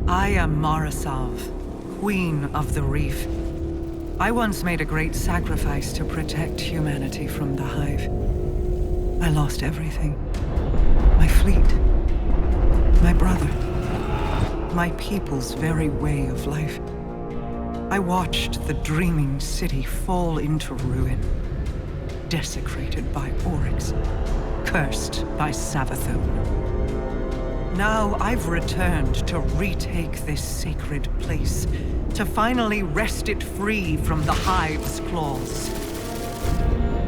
I am Marasav, Queen of the Reef. I once made a great sacrifice to protect humanity from the Hive. I lost everything. My fleet. My brother. My people's very way of life. I watched the dreaming city fall into ruin. Desecrated by Oryx. Cursed by Savathun. Now I've returned to retake this sacred place, to finally wrest it free from the Hive's claws.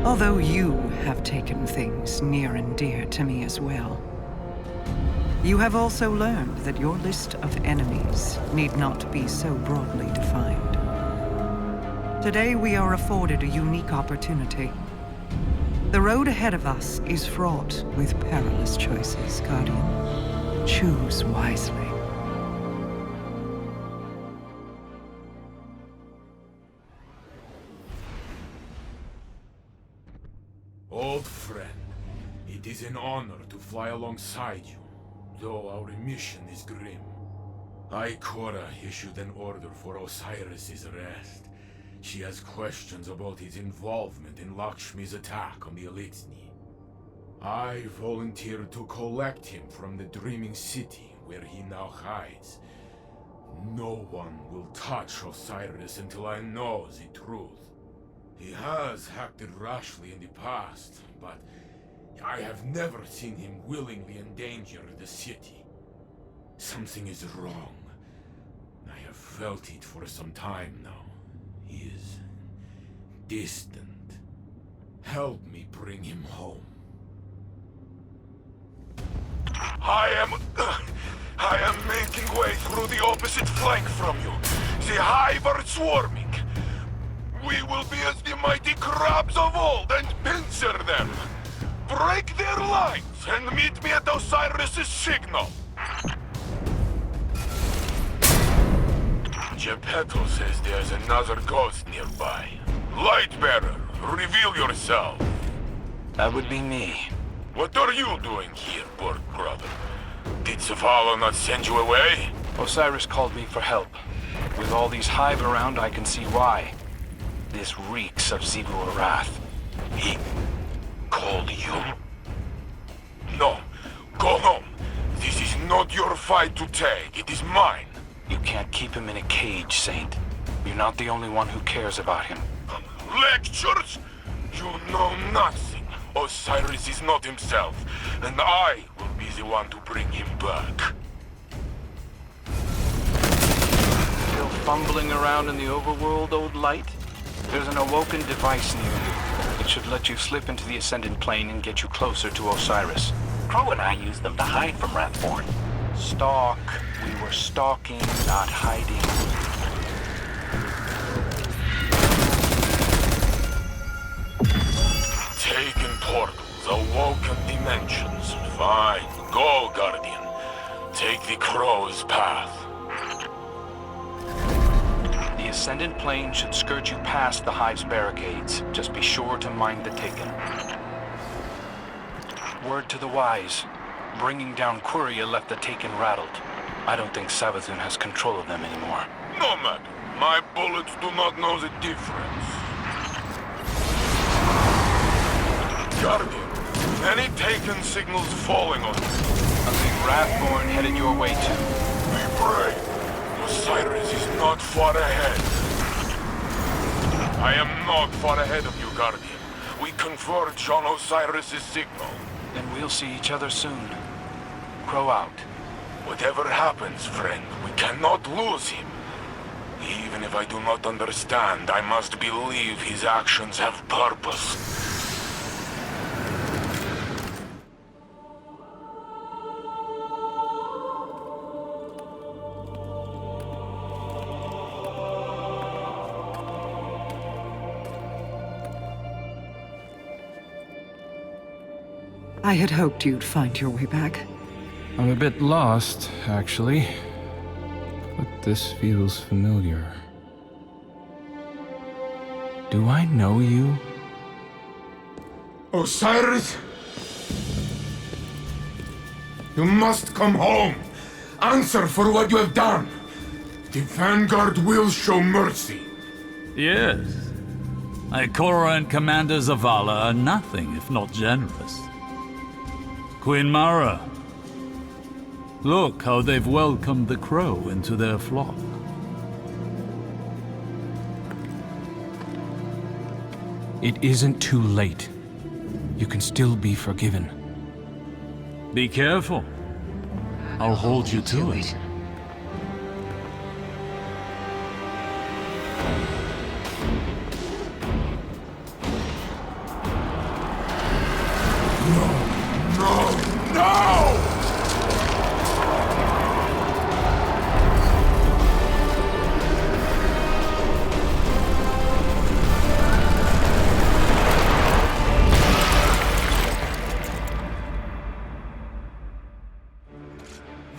Although you have taken things near and dear to me as well. You have also learned that your list of enemies need not be so broadly defined. Today we are afforded a unique opportunity. The road ahead of us is fraught with perilous choices, Guardian. Choose wisely. Old friend, it is an honor to fly alongside you, though our mission is grim. Ikora issued an order for Osiris's arrest. She has questions about his involvement in Lakshmi's attack on the Elitsni. I volunteered to collect him from the Dreaming City, where he now hides. No one will touch Osiris until I know the truth. He has acted rashly in the past, but I have never seen him willingly endanger the city. Something is wrong. I have felt it for some time now. He is distant. Help me bring him home. I am making way through the opposite flank from you. The Hive are swarming. We will be as the mighty crabs of old and pincer them. Break their lines and meet me at Osiris' signal. Geppetto says there's another ghost nearby. Lightbearer, reveal yourself. That would be me. What are you doing here, Borg brother? Did Zavala not send you away? Osiris called me for help. With all these Hive around, I can see why. This reeks of Ziggurar wrath. He called you? No, go home. This is not your fight to take, it is mine. You can't keep him in a cage, Saint. You're not the only one who cares about him. Lectures? You know nothing. Osiris is not himself, and I will be the one to bring him back. Still fumbling around in the overworld, old light? There's an awoken device near you. It should let you slip into the Ascendant Plane and get you closer to Osiris. Crow and I used them to hide from Wrathborn. Stalk. We were stalking, not hiding. Taken portals, awoken dimensions. Fine. Go, Guardian. Take the crow's path. The Ascendant Plane should skirt you past the Hive's barricades. Just be sure to mind the Taken. Word to the wise. Bringing down Quria left the Taken rattled. I don't think Savathun has control of them anymore. No matter. My bullets do not know the difference. Guardian, any Taken signals falling on you? A big Wrathborn headed your way too. Be brave. Osiris is not far ahead. I am not far ahead of you, Guardian. We converge on Osiris' signal. Then we'll see each other soon. Crow out. Whatever happens, friend, we cannot lose him. Even if I do not understand, I must believe his actions have purpose. I had hoped you'd find your way back. I'm a bit lost, actually. But this feels familiar. Do I know you? Osiris? You must come home! Answer for what you have done! The Vanguard will show mercy! Yes. Ikora and Commander Zavala are nothing if not generous. Queen Mara, look how they've welcomed the crow into their flock. It isn't too late. You can still be forgiven. Be careful. I'll hold you to it.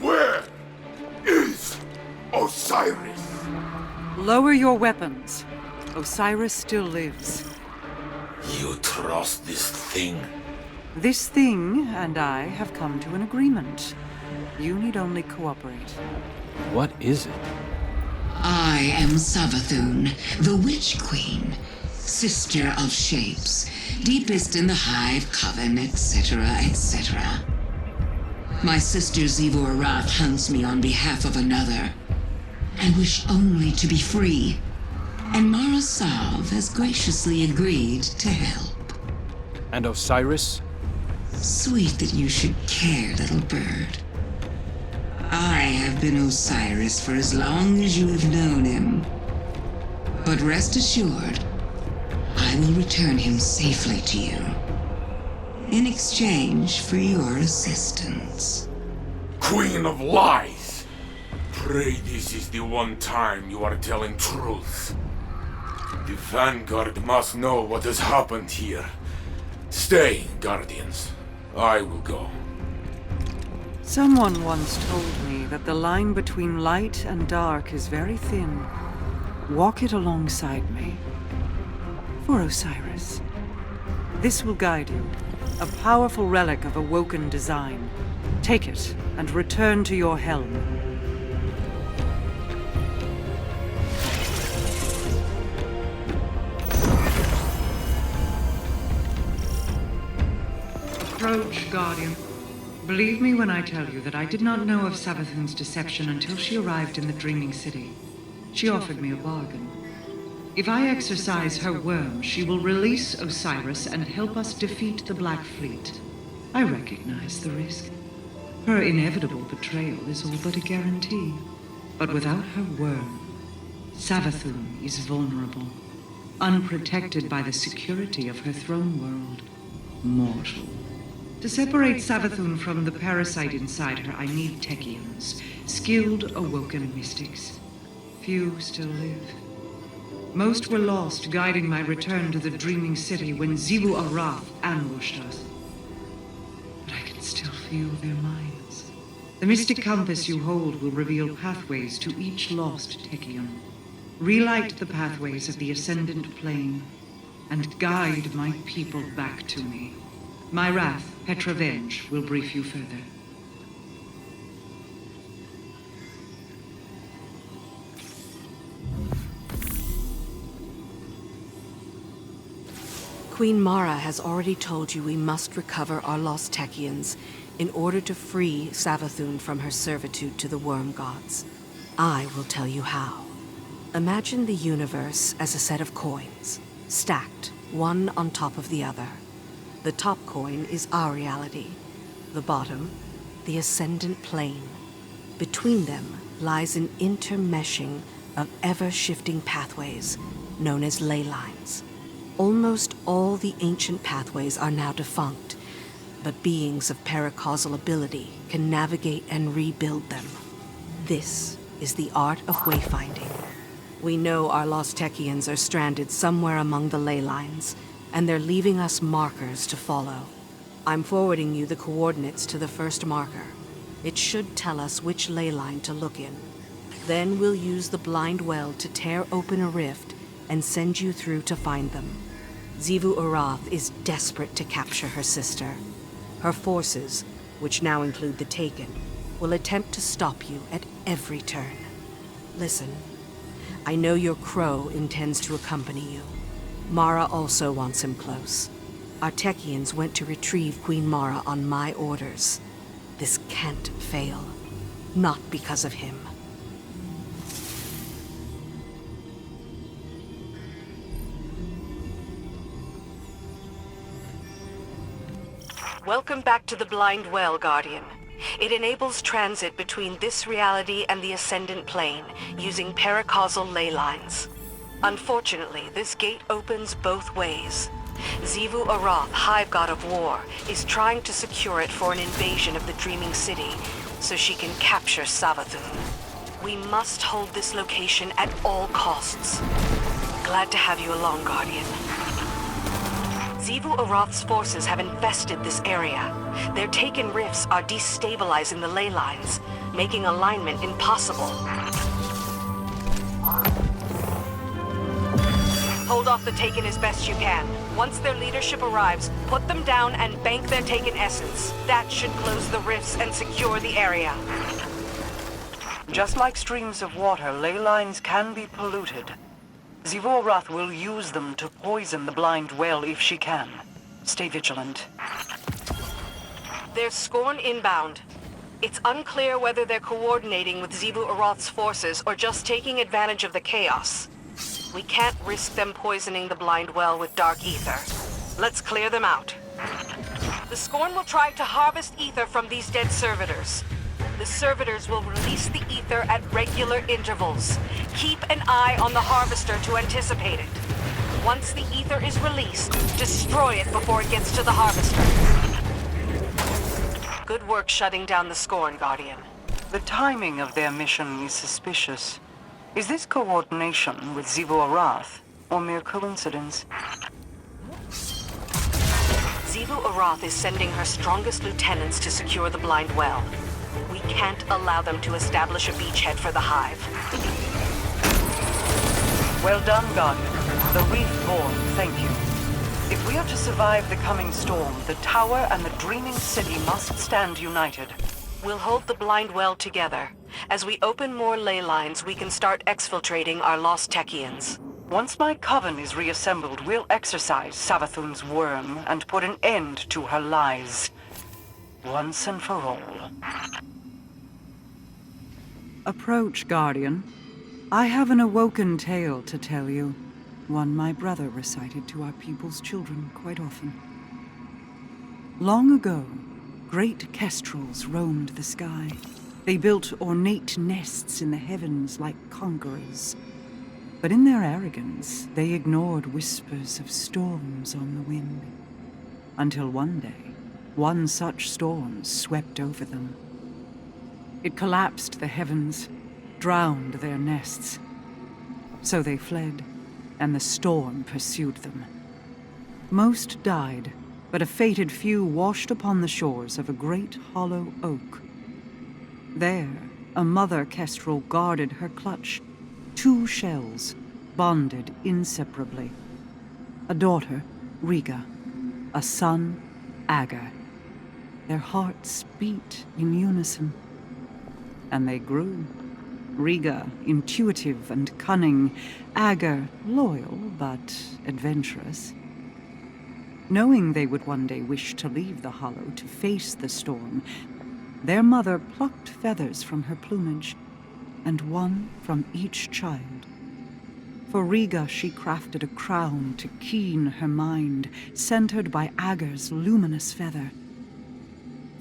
Where is Osiris? Lower your weapons. Osiris still lives. You trust this thing? This thing and I have come to an agreement. You need only cooperate. What is it? I am Savathun, the Witch Queen, sister of shapes, deepest in the Hive Coven, etc., etc. My sister Xivu Arath hunts me on behalf of another. I wish only to be free, and Mara Sav has graciously agreed to help. And Osiris? Sweet that you should care, little bird. I have been Osiris for as long as you have known him. But rest assured, I will return him safely to you, in exchange for your assistance. Queen of lies! Pray this is the one time you are telling truth. The Vanguard must know what has happened here. Stay, Guardians. I will go. Someone once told me that the line between light and dark is very thin. Walk it alongside me. For Osiris. This will guide you. A powerful relic of awoken design. Take it and return to your helm. Approach, Guardian. Believe me when I tell you that I did not know of Savathun's deception until she arrived in the Dreaming City. She offered me a bargain. If I exercise her worm, she will release Osiris and help us defeat the Black Fleet. I recognize the risk. Her inevitable betrayal is all but a guarantee. But without her worm, Savathun is vulnerable, unprotected by the security of her throne world. Mortal. To separate Savathun from the parasite inside her, I need Techians, skilled awoken mystics. Few still live. Most were lost guiding my return to the Dreaming City when Xivu Arath ambushed us. But I can still feel their minds. The mystic compass you hold will reveal pathways to each lost Techion. Relight the pathways of the Ascendant Plane, and guide my people back to me. My wrath, Petra will brief you further. Queen Mara has already told you we must recover our lost Techians in order to free Savathun from her servitude to the worm gods. I will tell you how. Imagine the universe as a set of coins, stacked, one on top of the other. The top coin is our reality. The bottom, the Ascendant Plane. Between them lies an intermeshing of ever-shifting pathways, known as ley lines. Almost all the ancient pathways are now defunct, but beings of paracausal ability can navigate and rebuild them. This is the art of wayfinding. We know our lost Techians are stranded somewhere among the ley lines, and they're leaving us markers to follow. I'm forwarding you the coordinates to the first marker. It should tell us which ley line to look in. Then we'll use the blind well to tear open a rift and send you through to find them. Xivu Arath is desperate to capture her sister. Her forces, which now include the Taken, will attempt to stop you at every turn. Listen, I know your crow intends to accompany you. Mara also wants him close. Our Techians went to retrieve Queen Mara on my orders. This can't fail. Not because of him. Welcome back to the Blind Well, Guardian. It enables transit between this reality and the Ascendant Plane, using paracausal ley lines. Unfortunately, this gate opens both ways. Xivu Arath, Hive God of War, is trying to secure it for an invasion of the Dreaming City, so she can capture Savathun. We must hold this location at all costs. Glad to have you along, Guardian. Xivu Arath's forces have infested this area. Their taken rifts are destabilizing the ley lines, making alignment impossible. Hold off the Taken as best you can. Once their leadership arrives, put them down and bank their Taken essence. That should close the rifts and secure the area. Just like streams of water, ley lines can be polluted. Xivu Arath will use them to poison the Blind Well if she can. Stay vigilant. There's Scorn inbound. It's unclear whether they're coordinating with Xivu Arath's forces or just taking advantage of the chaos. We can't risk them poisoning the Blind Well with dark ether. Let's clear them out. The Scorn will try to harvest ether from these dead servitors. The servitors will release the ether at regular intervals. Keep an eye on the harvester to anticipate it. Once the ether is released, destroy it before it gets to the harvester. Good work shutting down the Scorn, Guardian. The timing of their mission is suspicious. Is this coordination with Xivu Arath, or mere coincidence? Xivu Arath is sending her strongest lieutenants to secure the Blind Well. We can't allow them to establish a beachhead for the Hive. Well done, Guardian. The Reef Born, thank you. If we are to survive the coming storm, the Tower and the Dreaming City must stand united. We'll hold the Blind Well together. As we open more ley lines, we can start exfiltrating our lost Techians. Once my coven is reassembled, we'll exorcise Savathun's worm and put an end to her lies. Once and for all. Approach, Guardian. I have an awoken tale to tell you. One my brother recited to our people's children quite often. Long ago, great kestrels roamed the sky. They built ornate nests in the heavens like conquerors. But in their arrogance, they ignored whispers of storms on the wind. Until one day, one such storm swept over them. It collapsed the heavens, drowned their nests. So they fled, and the storm pursued them. Most died, but a fated few washed upon the shores of a great hollow oak. There, a mother kestrel guarded her clutch, 2 shells, bonded inseparably. A daughter, Riga, a son, Agar. Their hearts beat in unison. And they grew. Riga, intuitive and cunning. Agar, loyal but adventurous. Knowing they would one day wish to leave the hollow to face the storm, their mother plucked feathers from her plumage, and one from each child. For Riga she crafted a crown to keen her mind, centered by Agar's luminous feather.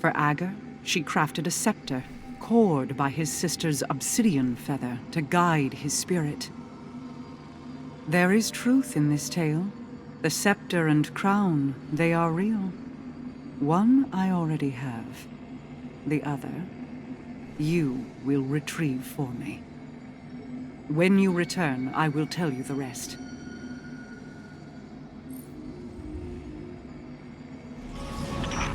For Agar, she crafted a scepter, cored by his sister's obsidian feather to guide his spirit. There is truth in this tale. The scepter and crown, they are real. One I already have. The other, you will retrieve for me. When you return, I will tell you the rest.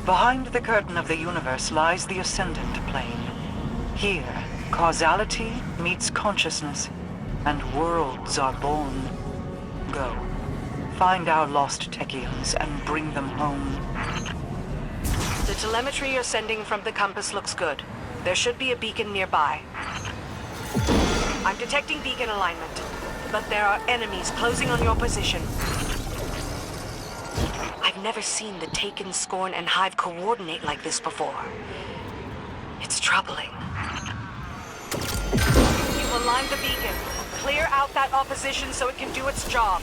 Behind the curtain of the universe lies the Ascendant Plane. Here, causality meets consciousness, and worlds are born. Go. Find our lost Techians and bring them home. The telemetry you're sending from the compass looks good. There should be a beacon nearby. I'm detecting beacon alignment, but there are enemies closing on your position. I've never seen the Taken, Scorn, and Hive coordinate like this before. It's troubling. You've aligned the beacon. Clear out that opposition so it can do its job.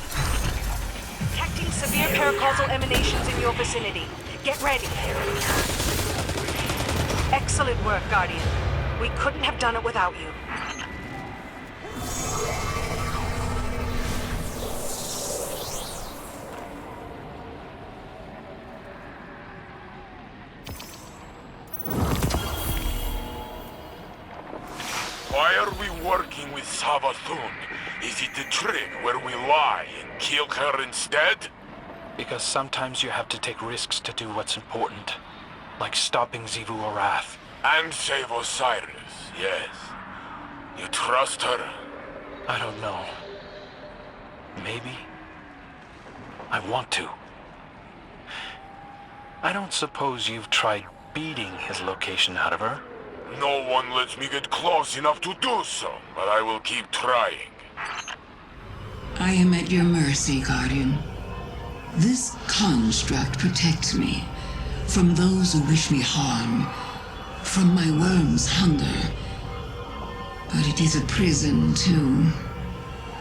Detecting severe paracausal emanations in your vicinity. Get ready. Excellent work, Guardian. We couldn't have done it without you. Why are we working with Savathun? Is it a trick where we lie and kill her instead? Because sometimes you have to take risks to do what's important. Like stopping Xivu Arath. And save Osiris, yes. You trust her? I don't know. Maybe. I want to. I don't suppose you've tried beating his location out of her? No one lets me get close enough to do so, but I will keep trying. I am at your mercy, Guardian. This construct protects me from those who wish me harm, from my worm's hunger. But it is a prison, too.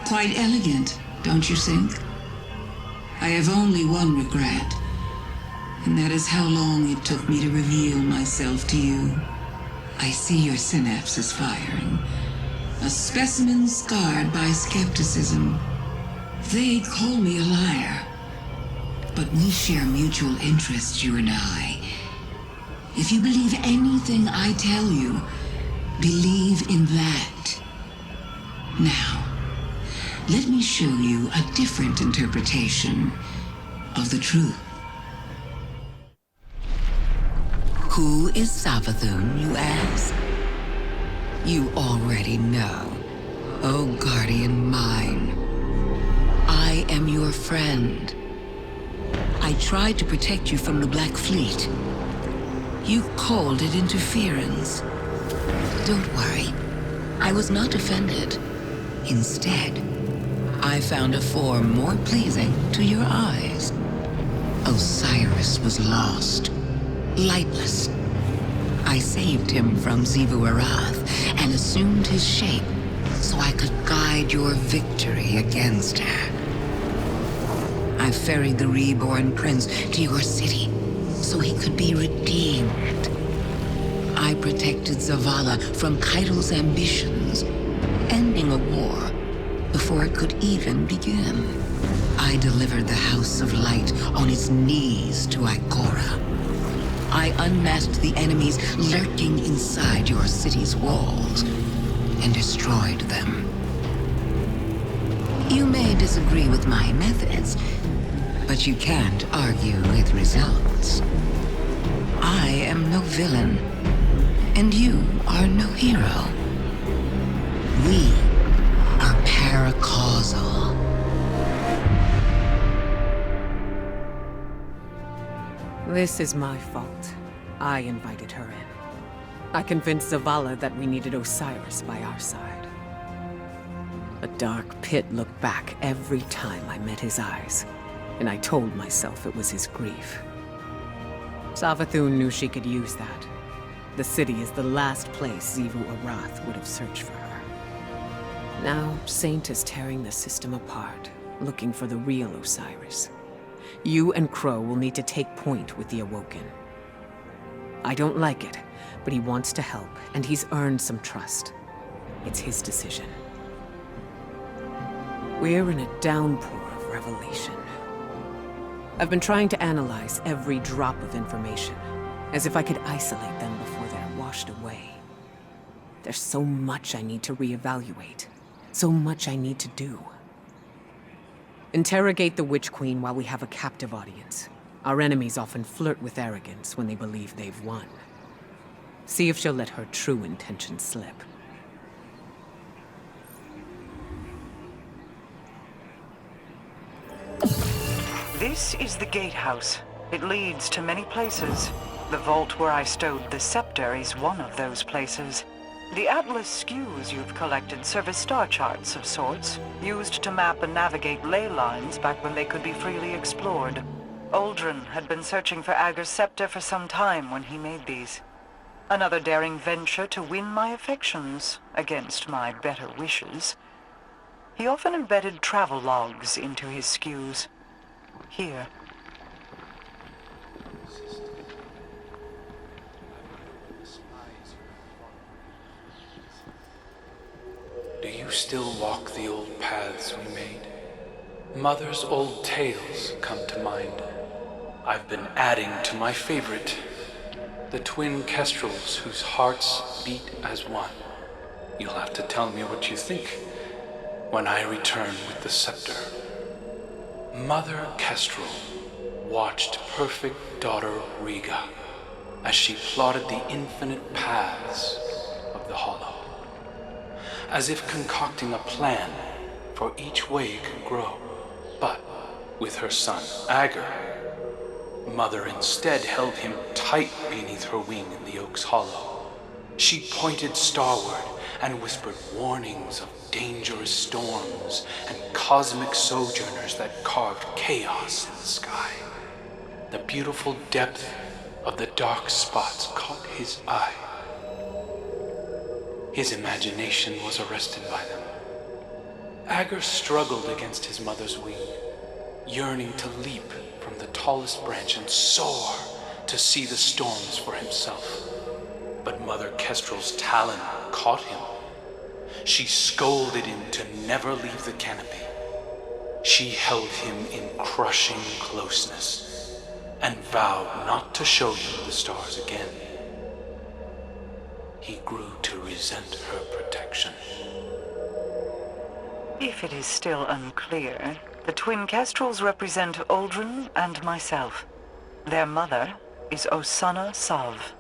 Quite elegant, don't you think? I have only one regret, and that is how long it took me to reveal myself to you. I see your synapses firing. A specimen scarred by skepticism. They call me a liar. But we share mutual interests, you and I. If you believe anything I tell you, believe in that. Now, let me show you a different interpretation of the truth. Who is Savathun, you ask? You already know. Oh, Guardian mine. I am your friend. I tried to protect you from the Black Fleet. You called it interference. Don't worry. I was not offended. Instead, I found a form more pleasing to your eyes. Osiris was lost. Lightless. I saved him from Xivu Arath and assumed his shape so I could guide your victory against her. I ferried the reborn prince to your city so he could be redeemed. I protected Zavala from Kaido's ambitions, ending a war before it could even begin. I delivered the House of Light on its knees to Ikora. I unmasked the enemies lurking inside your city's walls and destroyed them. You may disagree with my methods, but you can't argue with results. I am no villain, and you are no hero. We are paracausal. This is my fault. I invited her in. I convinced Zavala that we needed Osiris by our side. A dark pit looked back every time I met his eyes, and I told myself it was his grief. Savathun knew she could use that. The city is the last place Xivu Arath would have searched for her. Now, Saint is tearing the system apart, looking for the real Osiris. You and Crow will need to take point with the Awoken. I don't like it, but he wants to help, and he's earned some trust. It's his decision. We're in a downpour of revelation. I've been trying to analyze every drop of information, as if I could isolate them before they're washed away. There's so much I need to reevaluate, so much I need to do. Interrogate the Witch Queen while we have a captive audience. Our enemies often flirt with arrogance when they believe they've won. See if she'll let her true intentions slip. This is the gatehouse. It leads to many places. The vault where I stowed the scepter is one of those places. The Atlas skews you've collected serve as star charts of sorts, used to map and navigate ley lines back when they could be freely explored. Uldren had been searching for Ager's scepter for some time when he made these. Another daring venture to win my affections, against my better wishes. He often embedded travel logs into his skews. Here. Do you still walk the old paths we made? Mother's old tales come to mind. I've been adding to my favorite, the twin kestrels whose hearts beat as one. You'll have to tell me what you think when I return with the scepter. Mother Kestrel watched perfect daughter Riga as she plotted the infinite paths of the Hollow, as if concocting a plan for each way it could grow. But with her son, Ager, Mother instead held him tight beneath her wing in the oak's hollow. She pointed starward and whispered warnings of dangerous storms and cosmic sojourners that carved chaos in the sky. The beautiful depth of the dark spots caught his eye. His imagination was arrested by them. Ager struggled against his mother's wing, yearning to leap from the tallest branch and soar to see the storms for himself. But Mother Kestrel's talon caught him. She scolded him to never leave the canopy. She held him in crushing closeness and vowed not to show him the stars again. He grew to resent her protection. If it is still unclear, the twin kestrels represent Uldren and myself. Their mother is Osanna Sav.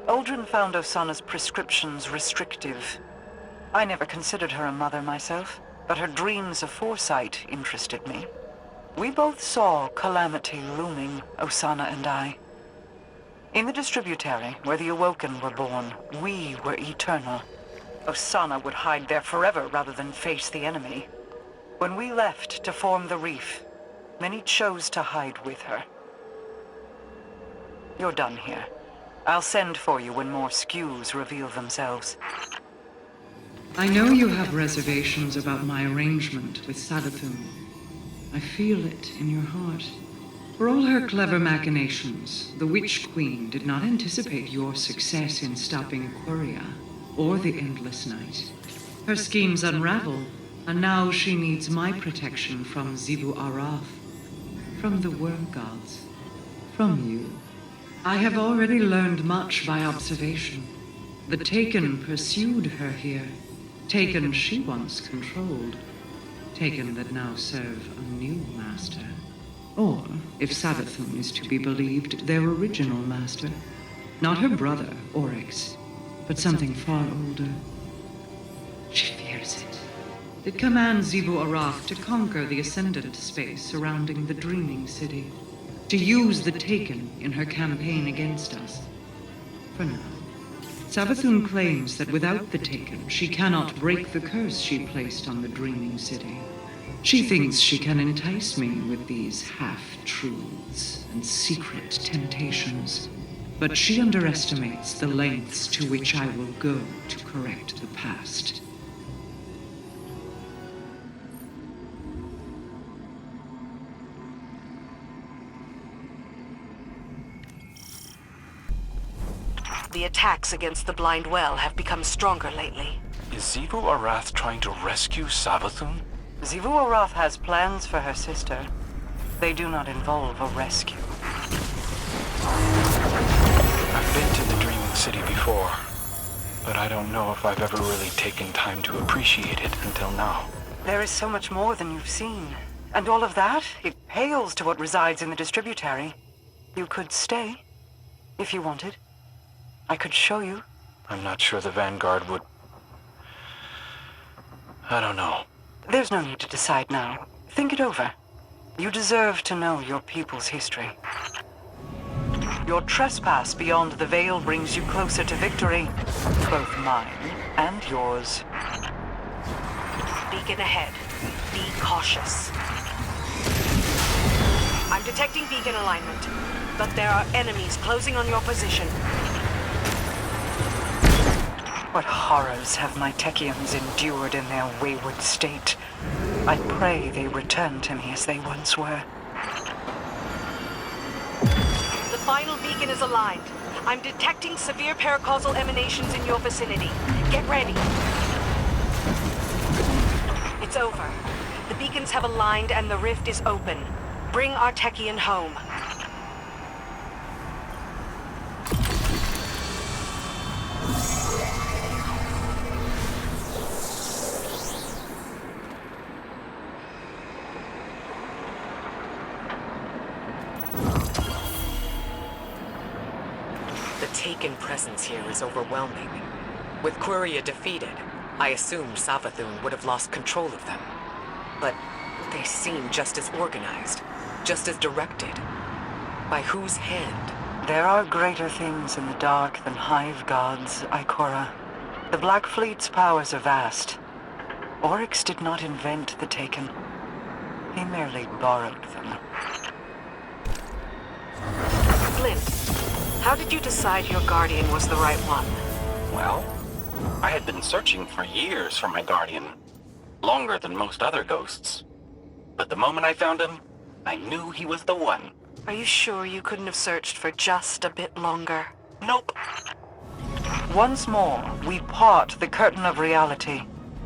Uldren found Osanna's prescriptions restrictive. I never considered her a mother myself, but her dreams of foresight interested me. We both saw calamity looming, Osanna and I. In the distributary, where the Awoken were born, we were eternal. Osanna would hide there forever rather than face the enemy. When we left to form the reef, many chose to hide with her. You're done here. I'll send for you when more skews reveal themselves. I know you have reservations about my arrangement with Savathun. I feel it in your heart. For all her clever machinations, the Witch Queen did not anticipate your success in stopping Quria or the Endless Night. Her schemes unravel, and now she needs my protection from Xivu Arath, from the Worm Gods, from you. I have already learned much by observation. The Taken pursued her here. Taken she once controlled. Taken that now serve a new master. Or, if Savathun is to be believed, their original master. Not her brother, Oryx, but something far older. She fears it. It commands Xivu Arath to conquer the Ascendant space surrounding the Dreaming City, to use the Taken in her campaign against us. For now, Savathun claims that without the Taken, she cannot break the curse she placed on the Dreaming City. She thinks she can entice me with these half-truths and secret temptations, but she underestimates the lengths to which I will go to correct the past. The attacks against the Blind Well have become stronger lately. Is Xivu Arath trying to rescue Savathun? Xivu Arath has plans for her sister. They do not involve a rescue. I've been to the Dreaming City before, but I don't know if I've ever really taken time to appreciate it until now. There is so much more than you've seen. And all of that, it pales to what resides in the distributary. You could stay, if you wanted. I could show you. I'm not sure the Vanguard would... I don't know. There's no need to decide now. Think it over. You deserve to know your people's history. Your trespass beyond the veil brings you closer to victory. Both mine and yours. Beacon ahead. Be cautious. I'm detecting beacon alignment, but there are enemies closing on your position. What horrors have my Techians endured in their wayward state? I pray they return to me as they once were. The final beacon is aligned. I'm detecting severe paracausal emanations in your vicinity. Get ready. It's over. The beacons have aligned and the rift is open. Bring our Techian home. The Taken presence here is overwhelming. With Quria defeated, I assumed Savathun would have lost control of them. But they seem just as organized, just as directed. By whose hand? There are greater things in the dark than hive gods, Ikora. The Black Fleet's powers are vast. Oryx did not invent the Taken. He merely borrowed them. Flint, how did you decide your guardian was the right one? Well, I had been searching for years for my guardian. Longer than most other ghosts. But the moment I found him, I knew he was the one. Are you sure you couldn't have searched for just a bit longer? Nope. Once more, we part the curtain of reality,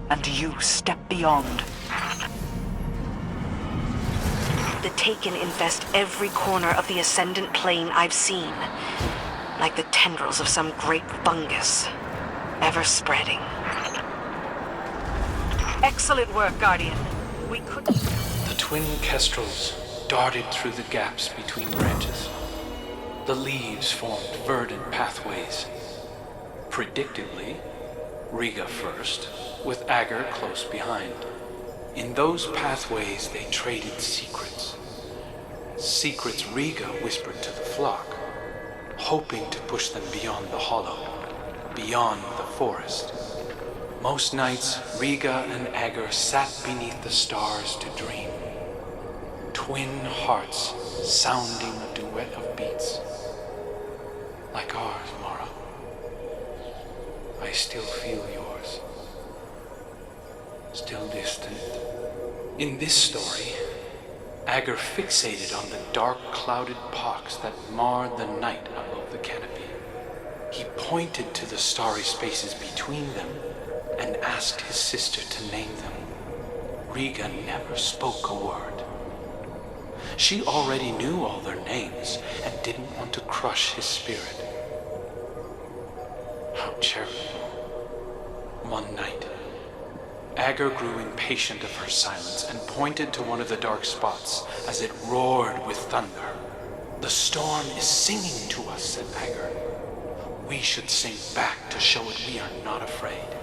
and you step beyond. The Taken infest every corner of the Ascendant Plane I've seen. Like the tendrils of some great fungus. Ever spreading. Excellent work, Guardian. We couldn't... The twin kestrels darted through the gaps between branches. The leaves formed verdant pathways. Predictably, Riga first, with Agar close behind. In those pathways they traded secrets. Secrets Riga whispered to the flock, hoping to push them beyond the hollow, beyond the forest. Most nights, Riga and Agar sat beneath the stars to dream. Twin hearts sounding a duet of beats. Like ours, Mara. I still feel yours. Still distant. In this story, Agar fixated on the dark clouded pox that marred the night above the canopy. He pointed to the starry spaces between them and asked his sister to name them. Riga never spoke a word. She already knew all their names and didn't want to crush his spirit. How charitable. One night, Agar grew impatient of her silence and pointed to one of the dark spots as it roared with thunder. "The storm is singing to us," said Agar. "We should sing back to show it we are not afraid."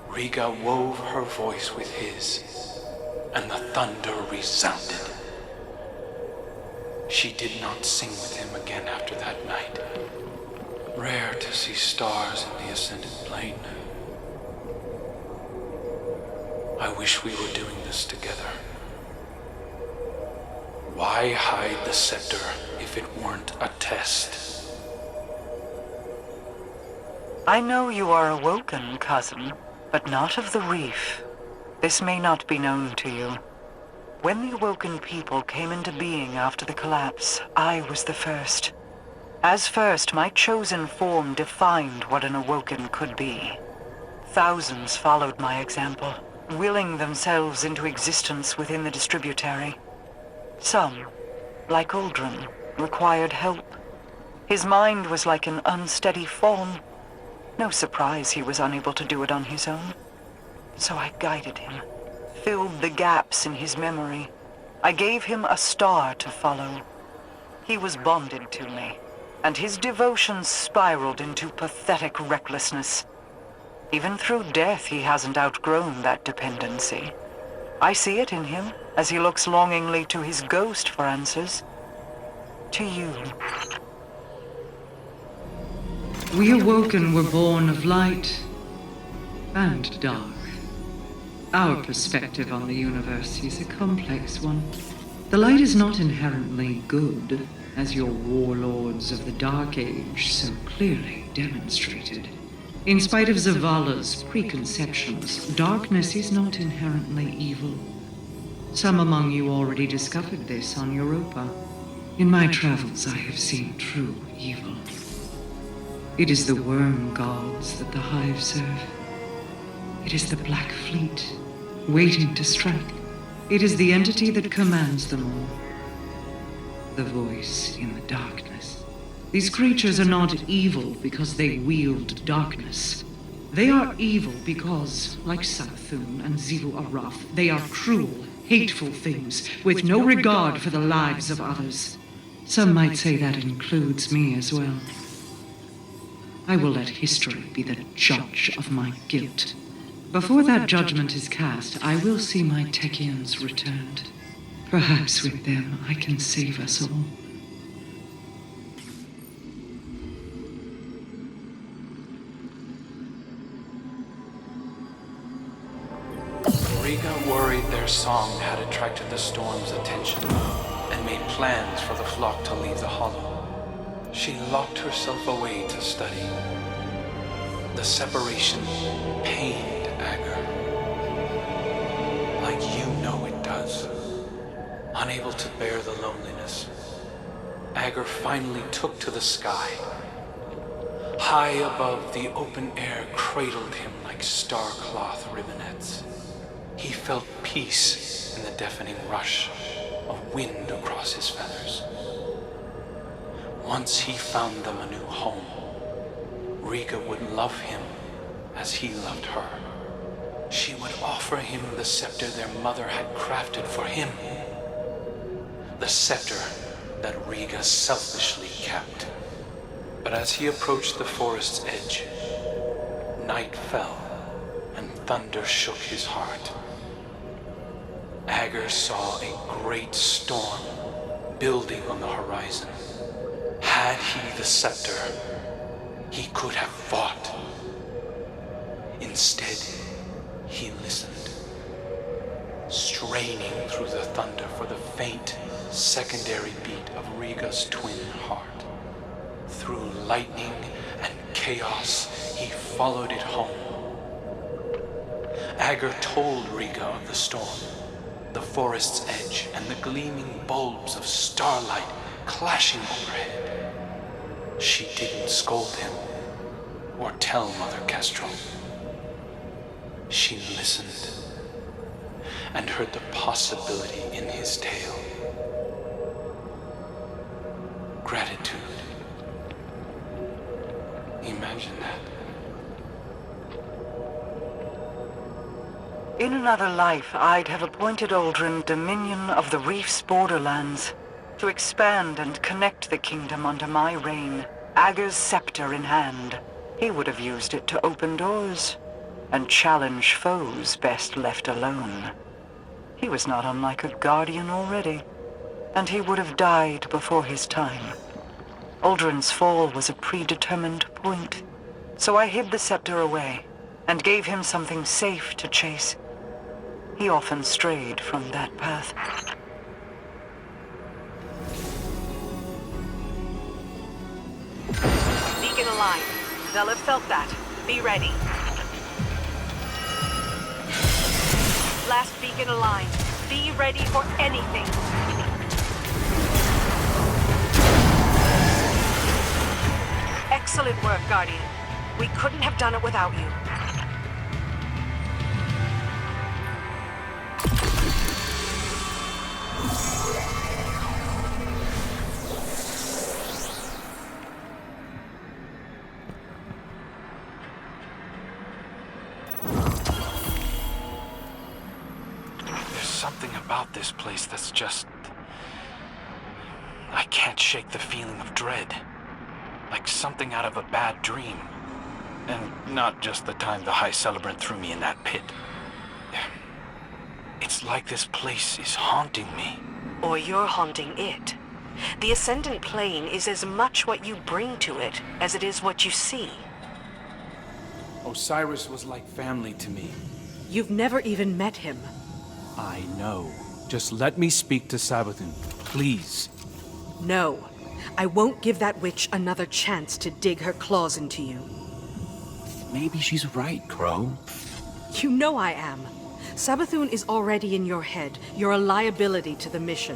Riga wove her voice with his, and the thunder resounded. She did not sing with him again after that night. Rare to see stars in the Ascended Plane. I wish we were doing this together. Why hide the scepter if it weren't a test? I know you are awoken, cousin, but not of the reef. This may not be known to you. When the awoken people came into being after the collapse, I was the first. As first, my chosen form defined what an awoken could be. Thousands followed my example, willing themselves into existence within the distributary. Some, like Uldren, required help. His mind was like an unsteady fawn. No surprise he was unable to do it on his own. So I guided him, filled the gaps in his memory. I gave him a star to follow. He was bonded to me, and his devotion spiraled into pathetic recklessness. Even through death, he hasn't outgrown that dependency. I see it in him as he looks longingly to his ghost for answers. To you. We awoken were born of light and dark. Our perspective on the universe is a complex one. The light is not inherently good, as your warlords of the Dark Age so clearly demonstrated. In spite of Zavala's preconceptions, darkness is not inherently evil. Some among you already discovered this on Europa. In my travels, I have seen true evil. It is the worm gods that the Hive serve. It is the Black Fleet, waiting to strike. It is the entity that commands them all. The voice in the darkness. These creatures are not evil because they wield darkness. They are evil because, like Savathun and Zivu Araf, they are cruel, hateful things with no regard for the lives of others. Some might say that includes me as well. I will let history be the judge of my guilt. Before that judgment is cast, I will see my Techians returned. Perhaps with them I can save us all. Riga worried their song had attracted the storm's attention and made plans for the flock to leave the hollow. She locked herself away to study. The separation pained Agar, like you know it does. Unable to bear the loneliness, Agar finally took to the sky. High above, the open air cradled him like star-cloth ribbonets. He felt peace in the deafening rush of wind across his feathers. Once he found them a new home, Riga would love him as he loved her. She would offer him the scepter their mother had crafted for him. The scepter that Riga selfishly kept. But as he approached the forest's edge, night fell and thunder shook his heart. Agar saw a great storm building on the horizon. Had he the scepter, he could have fought. Instead, he listened, straining through the thunder for the faint, secondary beat of Riga's twin heart. Through lightning and chaos, he followed it home. Agar told Riga of the storm, the forest's edge, and the gleaming bulbs of starlight clashing overhead. She didn't scold him or tell Mother Kestrel. She listened and heard the possibility in his tale. Gratitude. Imagine that. In another life, I'd have appointed Aldrin Dominion of the Reef's borderlands to expand and connect the kingdom under my reign, Agar's scepter in hand. He would have used it to open doors and challenge foes best left alone. He was not unlike a guardian already, and he would have died before his time. Aldrin's fall was a predetermined point, so I hid the scepter away and gave him something safe to chase. He often strayed from that path. Beacon aligned. They'll have felt that. Be ready. Last beacon aligned. Be ready for anything. Excellent work, Guardian. We couldn't have done it without you. Something about this place that's just... I can't shake the feeling of dread. Like something out of a bad dream. And not just the time the High Celebrant threw me in that pit. It's like this place is haunting me. Or you're haunting it. The Ascendant Plane is as much what you bring to it as it is what you see. Osiris was like family to me. You've never even met him. I know. Just let me speak to Savathun, please. No. I won't give that witch another chance to dig her claws into you. Maybe she's right, Crow. You know I am. Savathun is already in your head. You're a liability to the mission.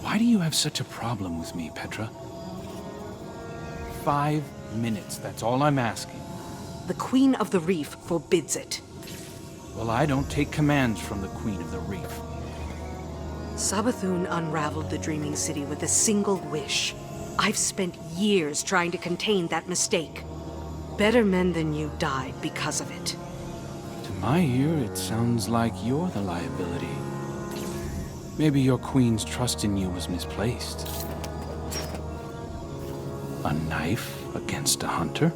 Why do you have such a problem with me, Petra? 5 minutes, that's all I'm asking. The Queen of the Reef forbids it. Well, I don't take commands from the Queen of the Reef. Savathun unraveled the Dreaming City with a single wish. I've spent years trying to contain that mistake. Better men than you died because of it. To my ear, it sounds like you're the liability. Maybe your queen's trust in you was misplaced. A knife against a hunter?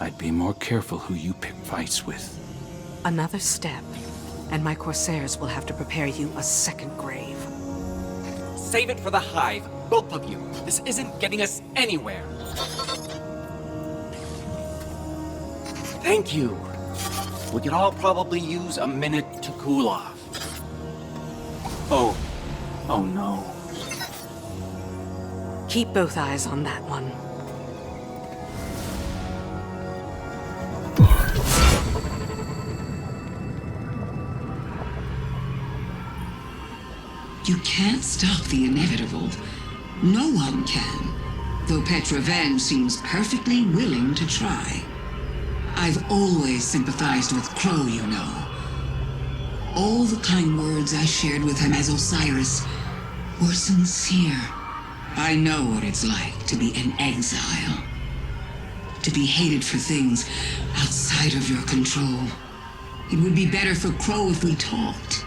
I'd be more careful who you pick fights with. Another step, and my Corsairs will have to prepare you a second grave. Save it for the Hive, both of you. This isn't getting us anywhere. Thank you. We could all probably use a minute to cool off. Oh no. Keep both eyes on that one. You can't stop the inevitable. No one can. Though Petra Van seems perfectly willing to try. I've always sympathized with Crow, you know. All the kind words I shared with him as Osiris were sincere. I know what it's like to be an exile. To be hated for things outside of your control. It would be better for Crow if we talked.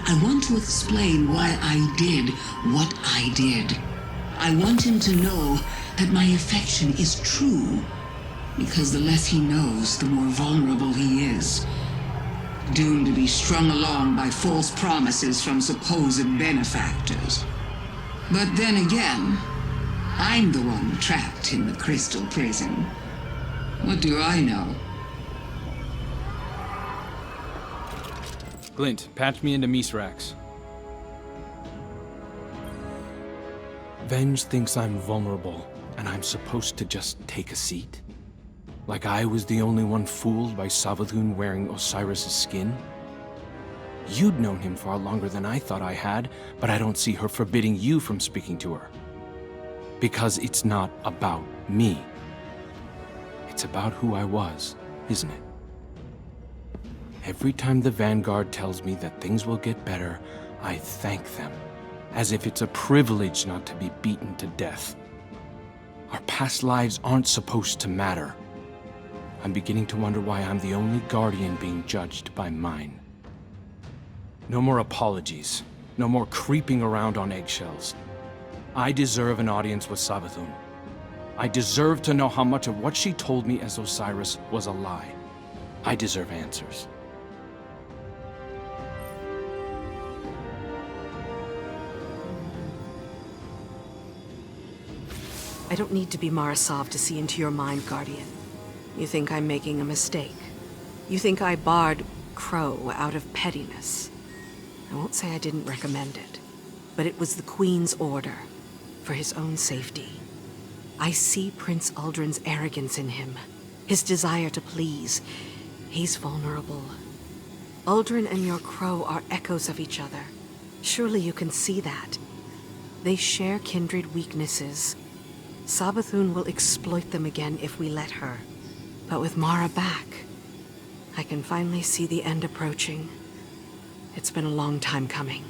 I want to explain why I did what I did. I want him to know that my affection is true. Because the less he knows, the more vulnerable he is. Doomed to be strung along by false promises from supposed benefactors. But then again, I'm the one trapped in the crystal prison. What do I know? Glint, patch me into Misrax. Venge thinks I'm vulnerable, and I'm supposed to just take a seat? Like I was the only one fooled by Savathun wearing Osiris' skin? You'd known him far longer than I thought I had, but I don't see her forbidding you from speaking to her. Because it's not about me. It's about who I was, isn't it? Every time the Vanguard tells me that things will get better, I thank them, as if it's a privilege not to be beaten to death. Our past lives aren't supposed to matter. I'm beginning to wonder why I'm the only Guardian being judged by mine. No more apologies. No more creeping around on eggshells. I deserve an audience with Savathun. I deserve to know how much of what she told me as Osiris was a lie. I deserve answers. I don't need to be Marasov to see into your mind, Guardian. You think I'm making a mistake. You think I barred Crow out of pettiness. I won't say I didn't recommend it, but it was the Queen's order, for his own safety. I see Prince Uldren's arrogance in him, his desire to please. He's vulnerable. Uldren and your Crow are echoes of each other. Surely you can see that. They share kindred weaknesses. Savathun will exploit them again if we let her. But with Mara back, I can finally see the end approaching. It's been a long time coming.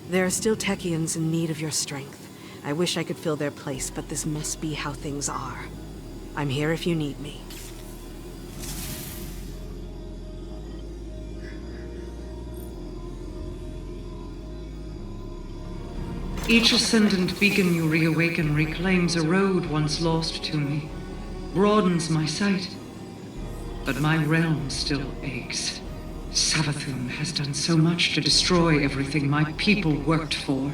There are still Techians in need of your strength. I wish I could fill their place, but this must be how things are. I'm here if you need me. Each ascendant beacon you reawaken reclaims a road once lost to me, broadens my sight. But my realm still aches, Savathun has done so much to destroy everything my people worked for.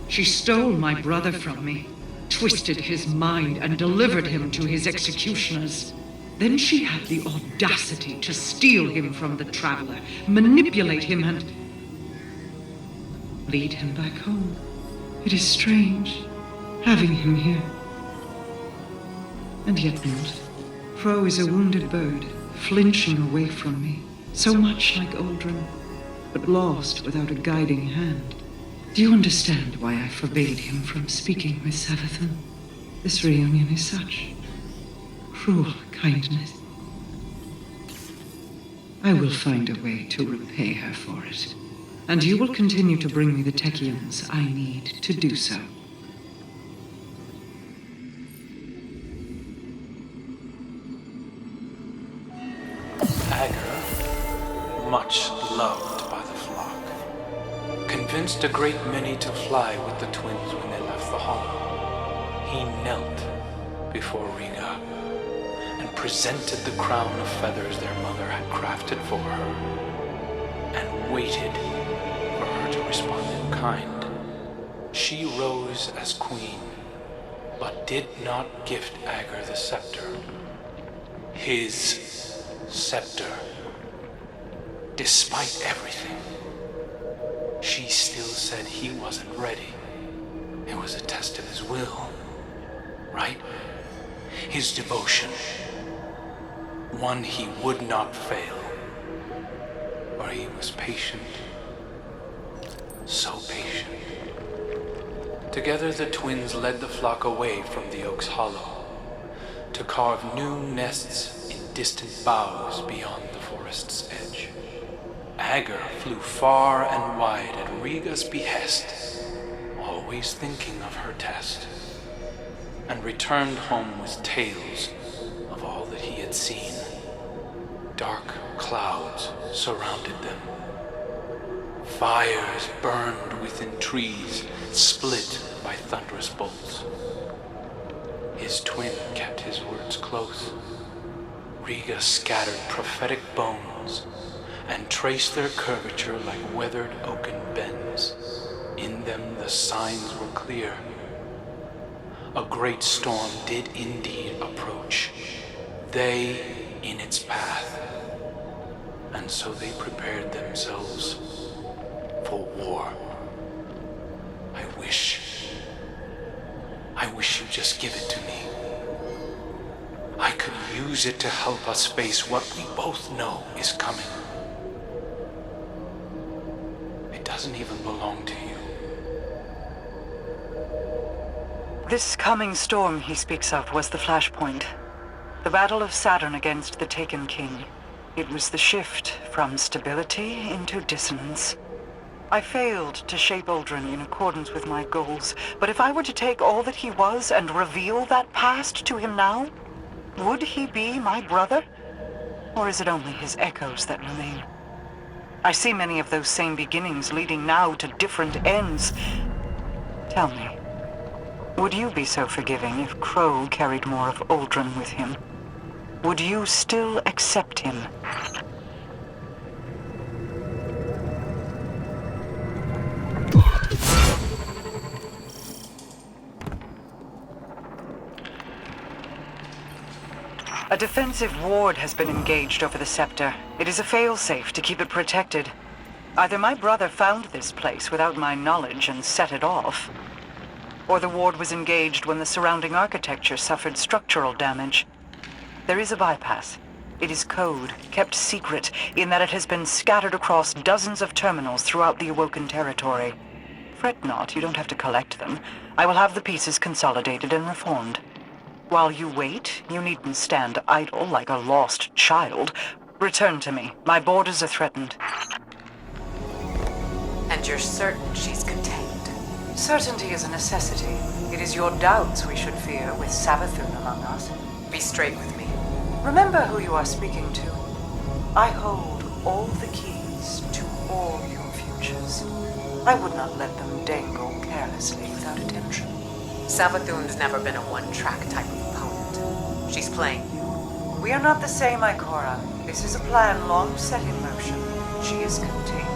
She stole my brother from me, twisted his mind, and delivered him to his executioners. Then she had the audacity to steal him from the Traveler, manipulate him, and lead him back home. It is strange, having him here. And yet not. Fro is a wounded bird, flinching away from me, so much like Aldrin, but lost without a guiding hand. Do you understand why I forbade him from speaking with Savathun? This reunion is such cruel kindness. I will find a way to repay her for it. And you will continue to bring me the Techians I need to do so. Agar, much loved by the flock, convinced a great many to fly with the twins when they left the hollow. He knelt before Riga and presented the crown of feathers their mother had crafted for her, and waited for her to respond in kind. She rose as queen, but did not gift Agar the scepter. His scepter. Despite everything, she still said he wasn't ready. It was a test of his will, right? His devotion. One he would not fail. For he was patient. So patient. Together the twins led the flock away from the oak's hollow to carve new nests in distant boughs beyond the forest's edge. Agar flew far and wide at Riga's behest, always thinking of her test, and returned home with tales of all that he had seen. Dark clouds surrounded them. Fires burned within trees, split by thunderous bolts. His twin kept his words close. Riga scattered prophetic bones and traced their curvature like weathered oaken bends. In them the signs were clear. A great storm did indeed approach, they in its path, and so they prepared themselves for war. I wish you'd just give it to me. I could use it to help us face what we both know is coming. It doesn't even belong to you. This coming storm he speaks of was the flashpoint. The battle of Saturn against the Taken King. It was the shift from stability into dissonance. I failed to shape Aldrin in accordance with my goals, but if I were to take all that he was and reveal that past to him now, would he be my brother? Or is it only his echoes that remain? I see many of those same beginnings leading now to different ends. Tell me, would you be so forgiving if Crow carried more of Aldrin with him? Would you still accept him? A defensive ward has been engaged over the scepter. It is a failsafe to keep it protected. Either my brother found this place without my knowledge and set it off, or the ward was engaged when the surrounding architecture suffered structural damage. There is a bypass. It is code, kept secret, in that it has been scattered across dozens of terminals throughout the Awoken territory. Fret not, you don't have to collect them. I will have the pieces consolidated and reformed. While you wait, you needn't stand idle like a lost child. Return to me. My borders are threatened. And you're certain she's contained? Certainty is a necessity. It is your doubts we should fear, with Savathun among us. Be straight with me. Remember who you are speaking to. I hold all the keys to all your futures. I would not let them dangle carelessly without attention. Savathun's never been a one-track type of opponent. She's playing you. We are not the same, Ikora. This is a plan long set in motion. She is contained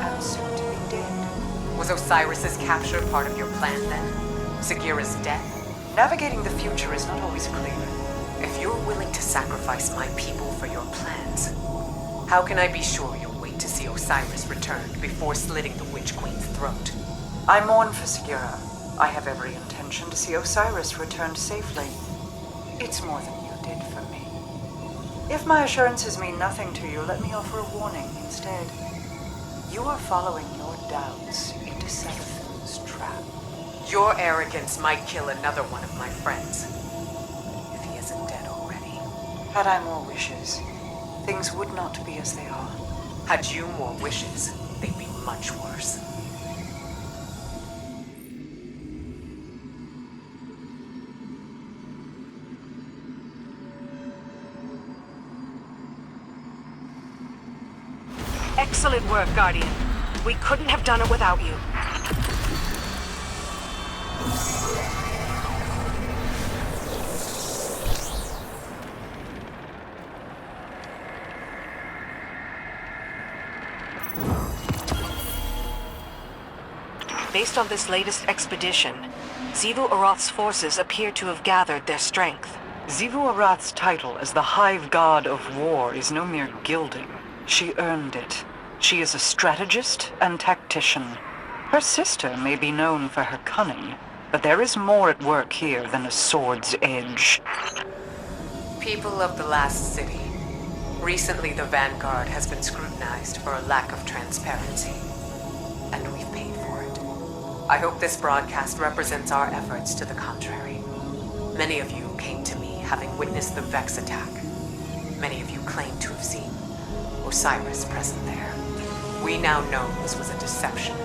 and soon to be dead. Was Osiris's capture part of your plan then? Sagira's death? Navigating the future is not always clear. If you're willing to sacrifice my people for your plans, how can I be sure you'll wait to see Osiris returned before slitting the Witch Queen's throat? I mourn for Sagira. I have every intention to see Osiris returned safely. It's more than you did for me. If my assurances mean nothing to you, let me offer a warning instead. You are following your doubts into Savathun's trap. Your arrogance might kill another one of my friends, if he isn't dead already. Had I more wishes, things would not be as they are. Had you more wishes, they'd be much worse. Excellent work, Guardian. We couldn't have done it without you. Based on this latest expedition, Xivu Arath's forces appear to have gathered their strength. Xivu Arath's title as the Hive God of War is no mere gilding. She earned it. She is a strategist and tactician. Her sister may be known for her cunning, but there is more at work here than a sword's edge. People of the last city. Recently, the Vanguard has been scrutinized for a lack of transparency, and we've paid for it. I hope this broadcast represents our efforts to the contrary. Many of you came to me having witnessed the Vex attack. Many of you claim to have seen Osiris present there. We now know this was a deception,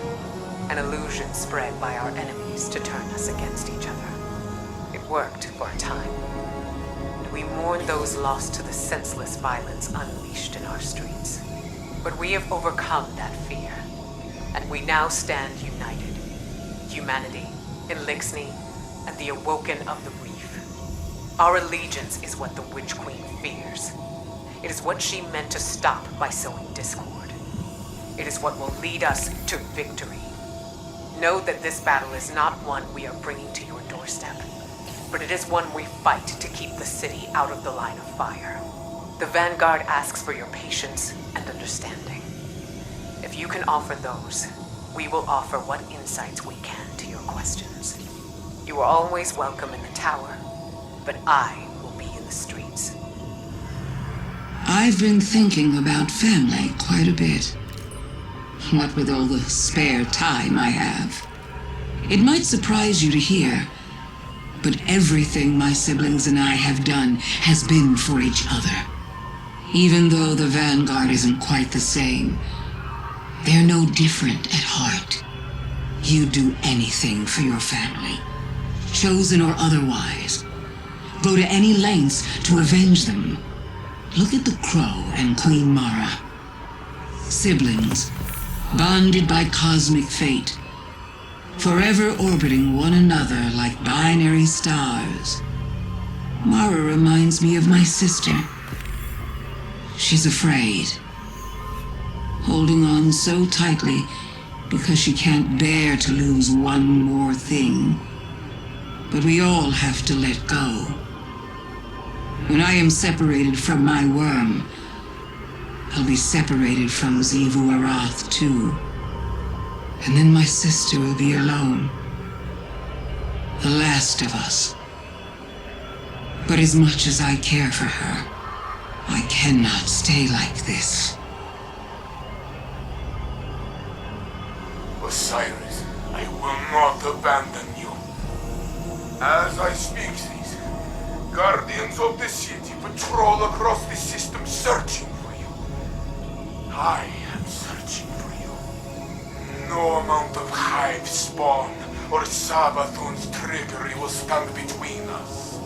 an illusion spread by our enemies to turn us against each other. It worked for a time, and we mourn those lost to the senseless violence unleashed in our streets. But we have overcome that fear, and we now stand united. Humanity, Elixni, and the Awoken of the Reef. Our allegiance is what the Witch Queen fears. It is what she meant to stop by sowing discord. It is what will lead us to victory. Know that this battle is not one we are bringing to your doorstep, but it is one we fight to keep the city out of the line of fire. The Vanguard asks for your patience and understanding. If you can offer those, we will offer what insights we can to your questions. You are always welcome in the tower, but I will be in the streets. I've been thinking about family quite a bit. What with all the spare time I have. It might surprise you to hear, but everything my siblings and I have done has been for each other. Even though the Vanguard isn't quite the same, they're no different at heart. You'd do anything for your family, chosen or otherwise. Go to any lengths to avenge them. Look at the Crow and Queen Mara. Siblings, bonded by cosmic fate, forever orbiting one another like binary stars. Mara reminds me of my sister. She's afraid, holding on so tightly because she can't bear to lose one more thing. But we all have to let go. When I am separated from my worm, I'll be separated from Xivu Arath too. And then my sister will be alone. The last of us. But as much as I care for her, I cannot stay like this. Osiris, I will not abandon you. As I speak these, guardians of the city patrol across the system searching for you. I am searching for you. No amount of hive spawn or Savathun's trickery will stand between us.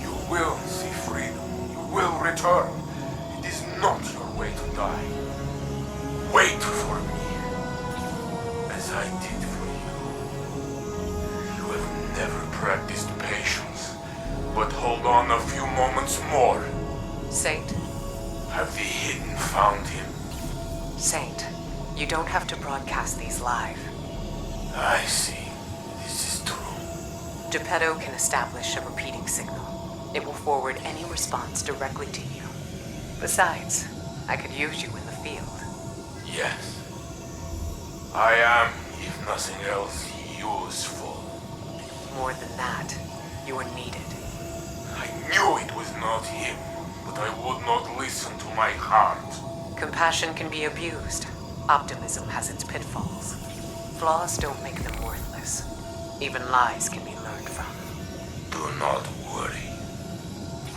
You will see freedom. You will return. It is not your way to die. Wait for me, as I did for you. You have never practiced patience, but hold on a few moments more. Saint? Have the Hidden found him? Saint, you don't have to broadcast these live. I see. This is true. Geppetto can establish a repeating signal. It will forward any response directly to you. Besides, I could use you in the field. Yes. I am, if nothing else, useful. More than that, you are needed. I knew it was not him, but I would not listen to my heart. Compassion can be abused. Optimism has its pitfalls. Flaws don't make them worthless. Even lies can be learned from. Do not worry.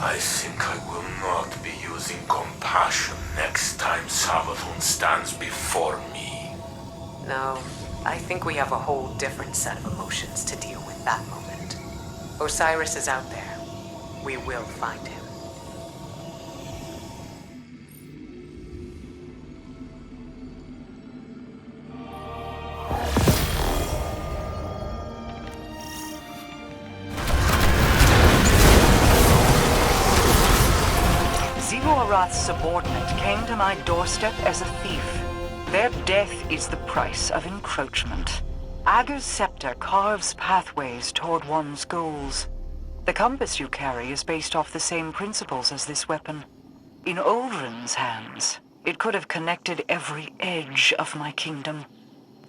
I think I will not be using compassion next time Savathun stands before me. No, I think we have a whole different set of emotions to deal with that moment. Osiris is out there. We will find him. Arath's subordinate came to my doorstep as a thief. Their death is the price of encroachment. Ager's scepter carves pathways toward one's goals. The compass you carry is based off the same principles as this weapon. In Uldren's hands, it could have connected every edge of my kingdom.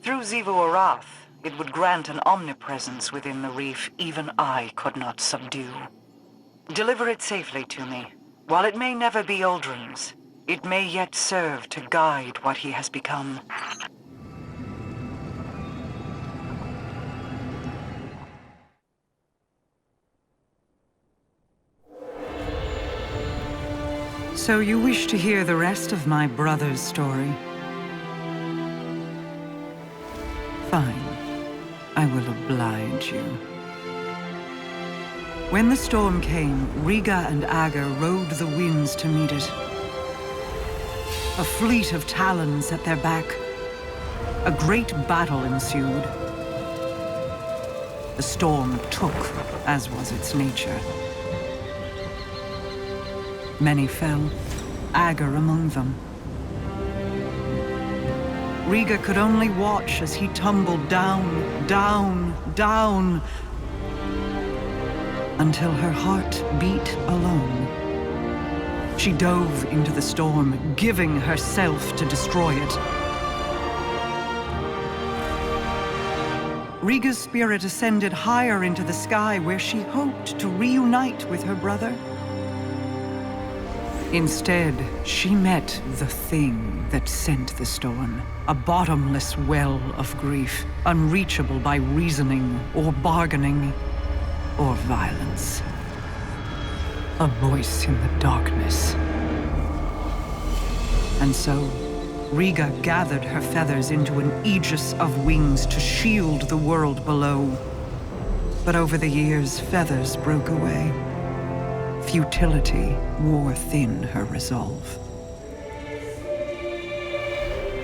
Through Xivu Arath, it would grant an omnipresence within the reef even I could not subdue. Deliver it safely to me. While it may never be Uldren's, it may yet serve to guide what he has become. So you wish to hear the rest of my brother's story? Fine. I will oblige you. When the storm came, Riga and Ager rode the winds to meet it. A fleet of talons at their back. A great battle ensued. The storm took, as was its nature. Many fell, Ager among them. Riga could only watch as he tumbled down, down, down, until her heart beat alone. She dove into the storm, giving herself to destroy it. Riga's spirit ascended higher into the sky, where she hoped to reunite with her brother. Instead, she met the thing that sent the storm, a bottomless well of grief, unreachable by reasoning or bargaining or violence. A voice in the darkness. And so, Riga gathered her feathers into an aegis of wings to shield the world below. But over the years, feathers broke away. Futility wore thin her resolve.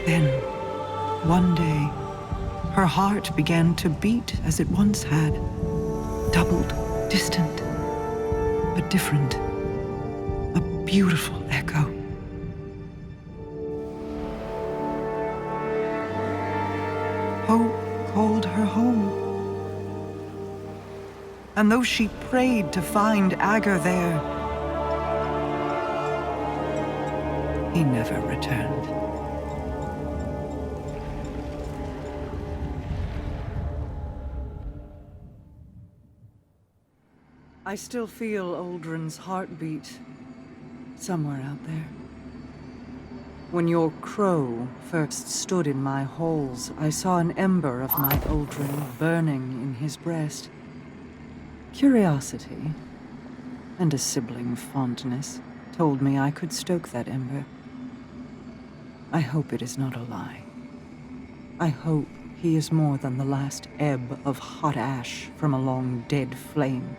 Then, one day, her heart began to beat as it once had. Doubled, distant, but different. A beautiful echo. Hope called her home. And though she prayed to find Ager there, he never returned. I still feel Uldren's heartbeat somewhere out there. When your crow first stood in my halls, I saw an ember of my Uldren burning in his breast. Curiosity and a sibling fondness told me I could stoke that ember. I hope it is not a lie. I hope he is more than the last ebb of hot ash from a long dead flame.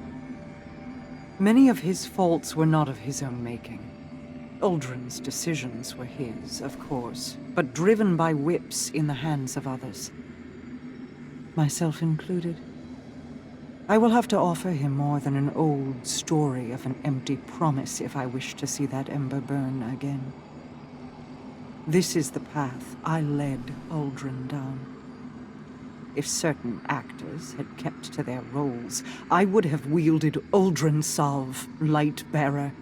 Many of his faults were not of his own making. Uldren's decisions were his, of course, but driven by whips in the hands of others. Myself included. I will have to offer him more than an old story of an empty promise if I wish to see that ember burn again. This is the path I led Uldren down. If certain actors had kept to their roles, I would have wielded Uldren Salve, Light-Bearer.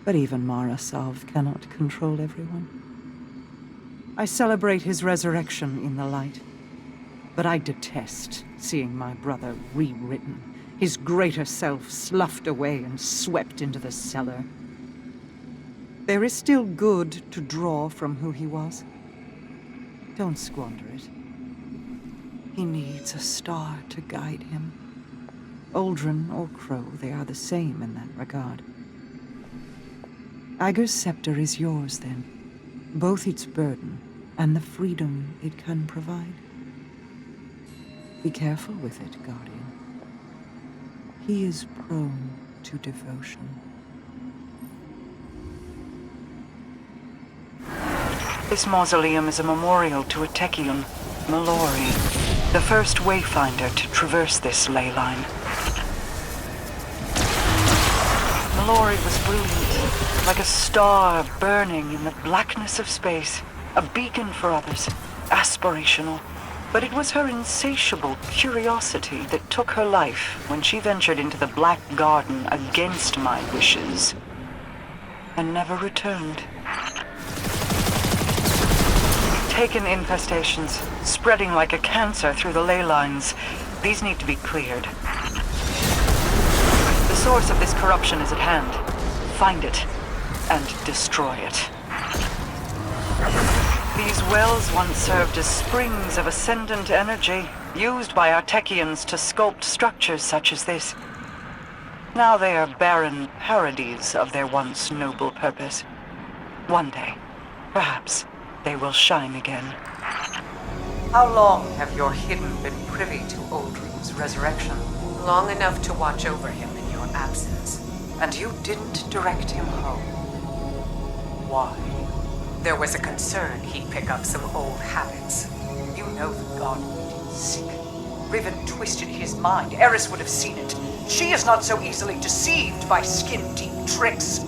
But even Mara Salve cannot control everyone. I celebrate his resurrection in the light, but I detest seeing my brother rewritten, his greater self sloughed away and swept into the cellar. There is still good to draw from who he was. Don't squander it. He needs a star to guide him. Uldren or Crow, they are the same in that regard. Ager's scepter is yours, then. Both its burden and the freedom it can provide. Be careful with it, Guardian. He is prone to devotion. This mausoleum is a memorial to a Techion, Mallory, the first wayfinder to traverse this ley line. Mallory was brilliant, like a star burning in the blackness of space, a beacon for others, aspirational. But it was her insatiable curiosity that took her life when she ventured into the Black Garden against my wishes, and never returned. Taken infestations, spreading like a cancer through the ley lines. These need to be cleared. The source of this corruption is at hand. Find it, and destroy it. These wells once served as springs of ascendant energy, used by our Techians to sculpt structures such as this. Now they are barren parodies of their once noble purpose. One day, perhaps, they will shine again. How long have your hidden been privy to Uldren's resurrection? Long enough to watch over him in your absence. And you didn't direct him home. Why? There was a concern he'd pick up some old habits. You know the Guardian is sick. Riven twisted his mind. Eris would have seen it. She is not so easily deceived by skin-deep tricks.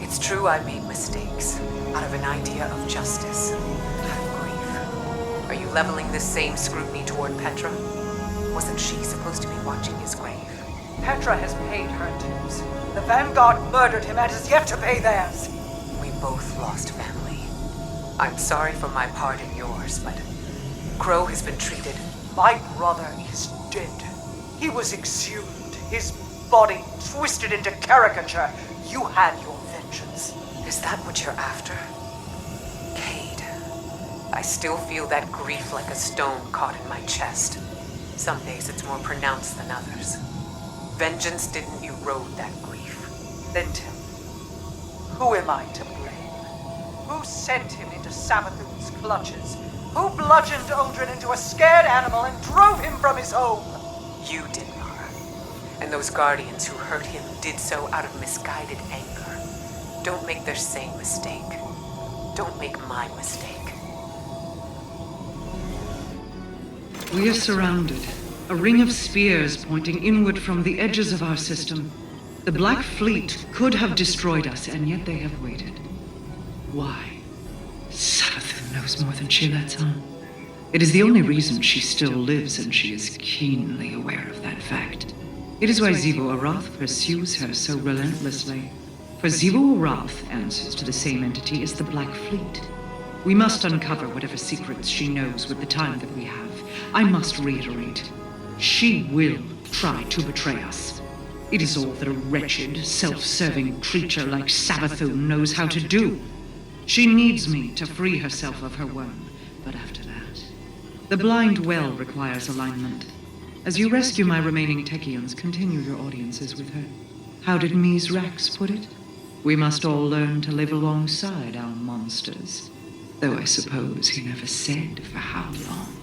It's true I made mistakes. Out of an idea of justice. Out of grief. Are you leveling this same scrutiny toward Petra? Wasn't she supposed to be watching his grave? Petra has paid her dues. The Vanguard murdered him and has yet to pay theirs. We both lost family. I'm sorry for my part in yours, but Crow has been treated. My brother is dead. He was exhumed, his body twisted into caricature. You had your vengeance. Is that what you're after? Cade, I still feel that grief like a stone caught in my chest. Some days it's more pronounced than others. Vengeance didn't erode that grief. Then tell me, who am I to blame? Who sent him into Savathun's clutches? Who bludgeoned Uldren into a scared animal and drove him from his home? You did, Mara. And those guardians who hurt him did so out of misguided anger. Don't make their same mistake. Don't make my mistake. We are surrounded. A ring of spears pointing inward from the edges of our system. The Black Fleet could have destroyed us, and yet they have waited. Why? Savathun knows more than she lets on. It is the only reason she still lives, and she is keenly aware of that fact. It is why Xivu Arath pursues her so relentlessly. For Xivu Arath answers to the same entity as the Black Fleet. We must uncover whatever secrets she knows with the time that we have. I must reiterate, she will try to betray us. It is all that a wretched, self-serving creature like Savathun knows how to do. She needs me to free herself of her worm, but after that, the blind well requires alignment. As you rescue my remaining Techions, continue your audiences with her. How did Mies Rex put it? We must all learn to live alongside our monsters. Though I suppose he never said for how long.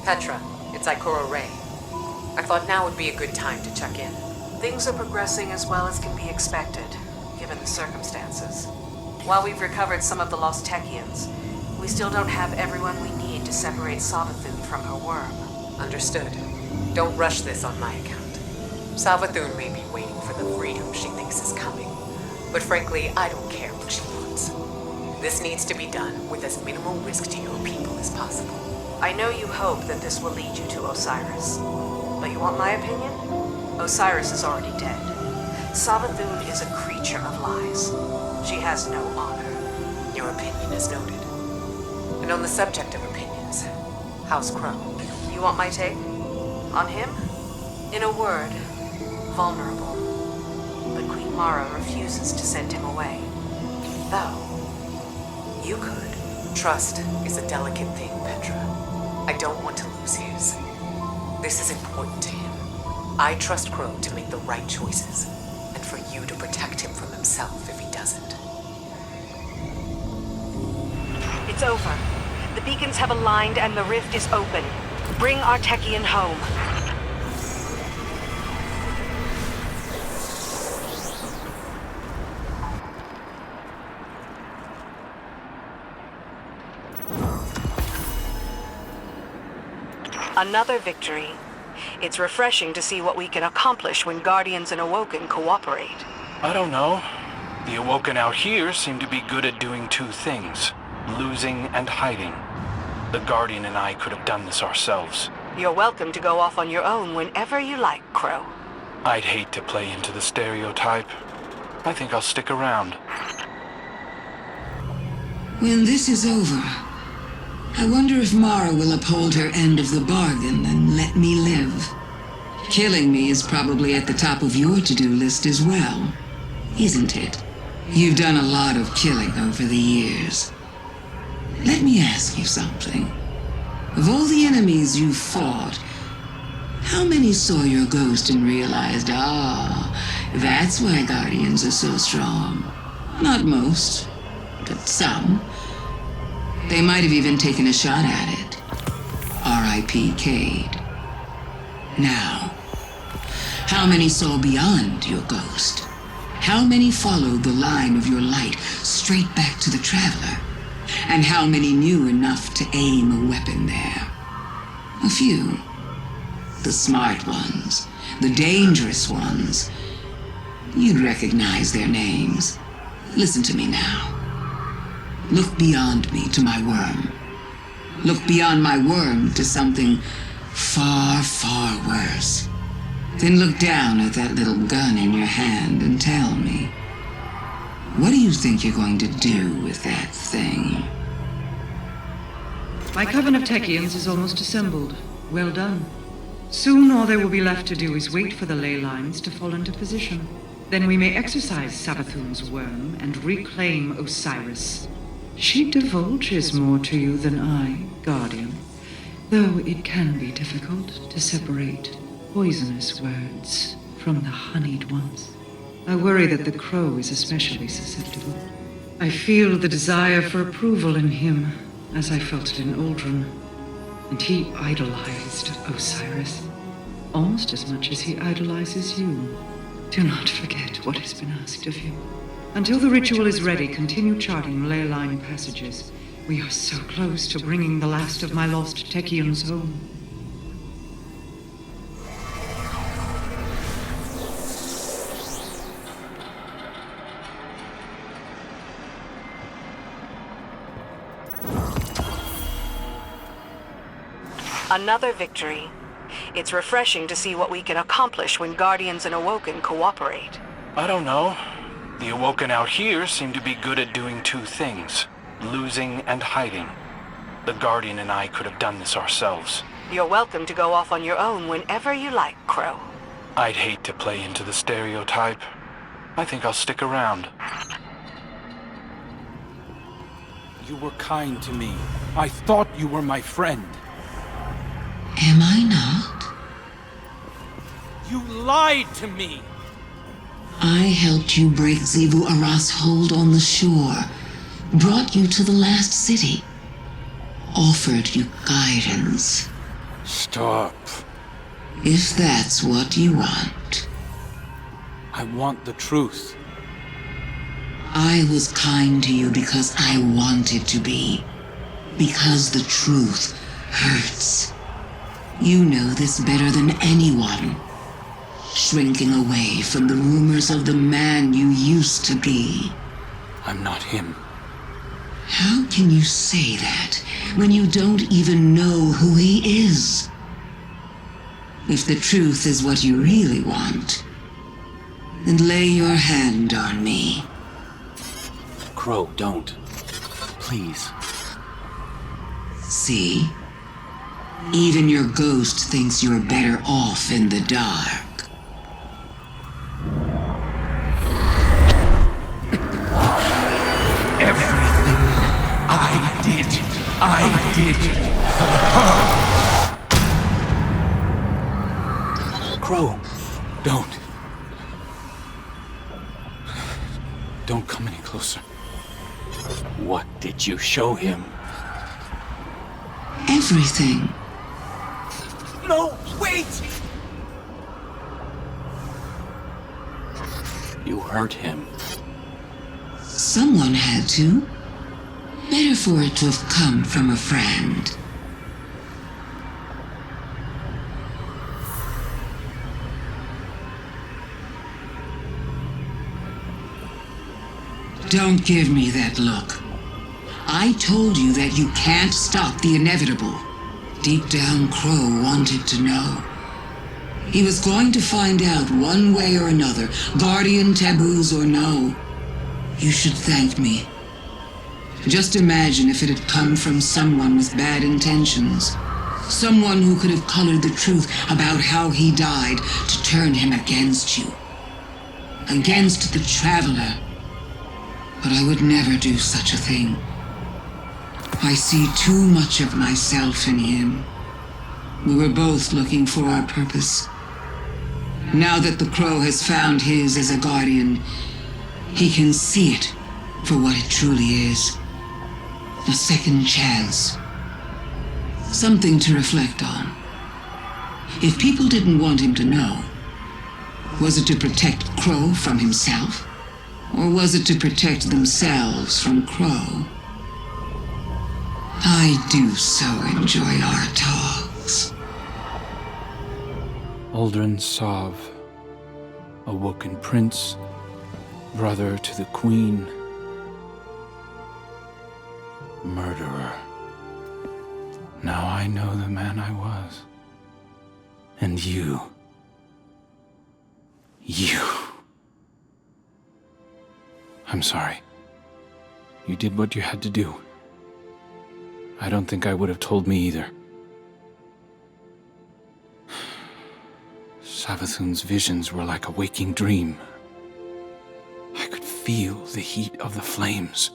Petra, it's Ikora Ray. I thought now would be a good time to check in. Things are progressing as well as can be expected, given the circumstances. While we've recovered some of the lost Techions, we still don't have everyone we need to separate Savathun from her worm. Understood. Don't rush this on my account. Savathun may be waiting for the freedom she thinks is coming. But frankly, I don't care what she wants. This needs to be done with as minimal risk to your people as possible. I know you hope that this will lead you to Osiris. But you want my opinion? Osiris is already dead. Savathun is a creature of lies. She has no honor. Your opinion is noted. And on the subject of opinions, how's Crow? You want my take? On him? In a word, vulnerable. But Queen Mara refuses to send him away. Though, you could. Trust is a delicate thing, Petra. I don't want to lose his. This is important to him. I trust Crow to make the right choices, and for you to protect him from himself if he doesn't. It's over. The beacons have aligned and the rift is open. Bring our Techian home. Another victory. It's refreshing to see what we can accomplish when Guardians and Awoken cooperate. I don't know. The Awoken out here seem to be good at doing two things. Losing and hiding. The Guardian and I could have done this ourselves. You're welcome to go off on your own whenever you like, Crow. I'd hate to play into the stereotype. I think I'll stick around. When this is over, I wonder if Mara will uphold her end of the bargain and let me live. Killing me is probably at the top of your to-do list as well, isn't it? You've done a lot of killing over the years. Let me ask you something. Of all the enemies you've fought, how many saw your ghost and realized, that's why Guardians are so strong? Not most, but some. They might have even taken a shot at it. R.I.P. Cade. Now, how many saw beyond your ghost? How many followed the line of your light straight back to the Traveler? And how many knew enough to aim a weapon there? A few. The smart ones, the dangerous ones. You'd recognize their names. Listen to me now. Look beyond me to my worm. Look beyond my worm to something far, far worse. Then look down at that little gun in your hand and tell me, what do you think you're going to do with that thing? My coven of Techians is almost assembled. Well done. Soon all there will be left to do is wait for the ley lines to fall into position. Then we may exorcise Savathun's worm and reclaim Osiris. She divulges more to you than I, Guardian, though it can be difficult to separate poisonous words from the honeyed ones. I worry that the Crow is especially susceptible. I feel the desire for approval in him, as I felt it in Uldren, and he idolized Osiris, almost as much as he idolizes you. Do not forget what has been asked of you. Until the ritual is ready, continue charting ley line passages. We are so close to bringing the last of my lost Techians home. Another victory. It's refreshing to see what we can accomplish when Guardians and Awoken cooperate. I don't know. The Awoken out here seem to be good at doing two things. Losing and hiding. The Guardian and I could have done this ourselves. You're welcome to go off on your own whenever you like, Crow. I'd hate to play into the stereotype. I think I'll stick around. You were kind to me. I thought you were my friend. Am I not? You lied to me! I helped you break Xivu Aras's hold on the shore, brought you to the last city, offered you guidance. Stop. If that's what you want. I want the truth. I was kind to you because I wanted to be. Because the truth hurts. You know this better than anyone. Shrinking away from the rumors of the man you used to be. I'm not him. How can you say that when you don't even know who he is? If the truth is what you really want, then lay your hand on me. Crow, don't. Please. See? Even your ghost thinks you're better off in the dark. Everything I did. Crow, don't. Don't come any closer. What did you show him? Everything. No, wait! You hurt him. Someone had to. Better for it to have come from a friend. Don't give me that look. I told you that you can't stop the inevitable. Deep down, Crow wanted to know. He was going to find out one way or another, guardian taboos or no. You should thank me. Just imagine if it had come from someone with bad intentions. Someone who could have colored the truth about how he died to turn him against you. Against the Traveler. But I would never do such a thing. I see too much of myself in him. We were both looking for our purpose. Now that the Crow has found his as a guardian, he can see it for what it truly is. A second chance. Something to reflect on. If people didn't want him to know, was it to protect Crow from himself? Or was it to protect themselves from Crow? I do so enjoy our talks. Uldren Sov, awoken prince, brother to the queen, murderer. Now I know the man I was. And you. I'm sorry. You did what you had to do. I don't think I would have told me either. Savathun's visions were like a waking dream. I could feel the heat of the flames,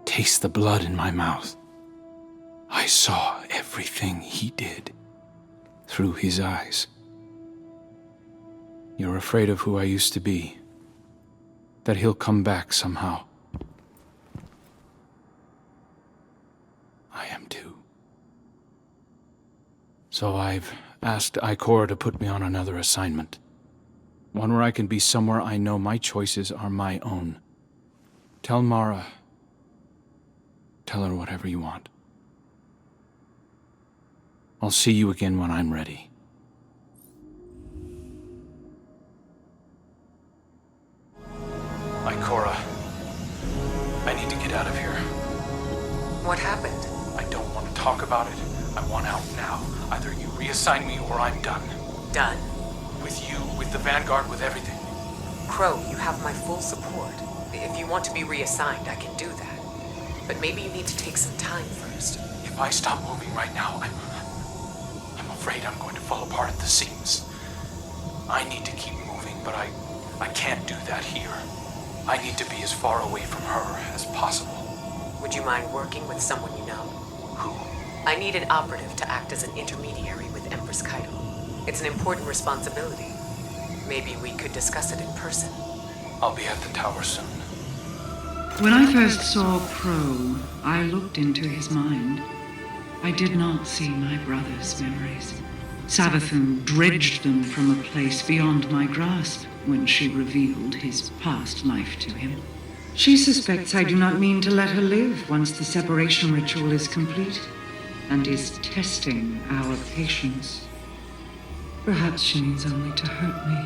taste the blood in my mouth. I saw everything he did through his eyes. You're afraid of who I used to be, that he'll come back somehow. I am too. So I've asked Ikora to put me on another assignment. One where I can be somewhere I know my choices are my own. Tell Mara. Tell her whatever you want. I'll see you again when I'm ready. Ikora, I need to get out of here. What happened? I don't want to talk about it. I want out now. Either you reassign me or I'm done. Done? With you, with the Vanguard, with everything. Crow, you have my full support. If you want to be reassigned, I can do that. But maybe you need to take some time first. If I stop moving right now, I'm afraid I'm going to fall apart at the seams. I need to keep moving, but I can't do that here. I need to be as far away from her as possible. Would you mind working with someone you know? Who? I need an operative to act as an intermediary with Empress Keitel. It's an important responsibility. Maybe we could discuss it in person. I'll be at the tower soon. When I first saw Crow, I looked into his mind. I did not see my brother's memories. Savathun dredged them from a place beyond my grasp when she revealed his past life to him. She suspects I do not mean to let her live once the separation ritual is complete, and is testing our patience. Perhaps she means only to hurt me.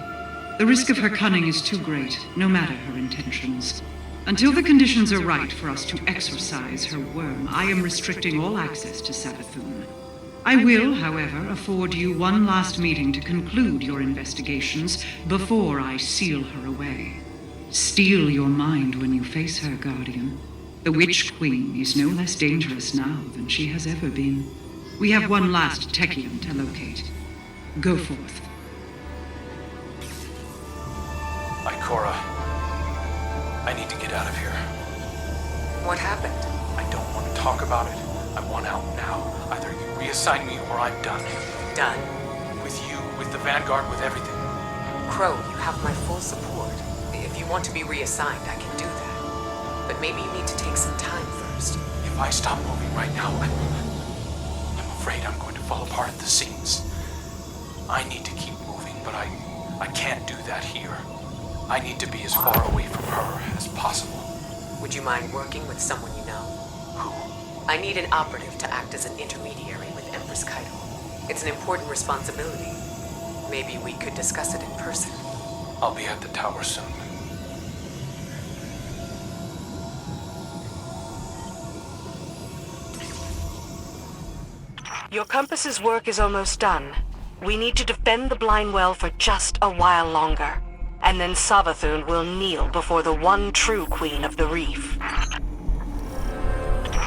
The risk of her cunning is too great, no matter her intentions. Until the conditions are right for us to exorcise her worm, I am restricting all access to Savathun. I will, however, afford you one last meeting to conclude your investigations before I seal her away. Steel your mind when you face her, Guardian. The Witch Queen is no less dangerous now than she has ever been. We have one last Techian to locate. Go forth. Ikora, I need to get out of here. What happened? I don't want to talk about it. I want out now. Either you reassign me or I'm done. Done? With you, with the Vanguard, with everything. Crow, you have my full support. If you want to be reassigned, I can do that. But maybe you need to take some time first. If I stop moving right now, I'm afraid I'm going to fall apart at the seams. I need to keep moving, but I can't do that here. I need to be as far away from her as possible. Would you mind working with someone you know? Who? I need an operative to act as an intermediary with Empress Kaido. It's an important responsibility. Maybe we could discuss it in person. I'll be at the tower soon. Your compass's work is almost done. We need to defend the blind well for just a while longer. And then Savathun will kneel before the one true Queen of the Reef.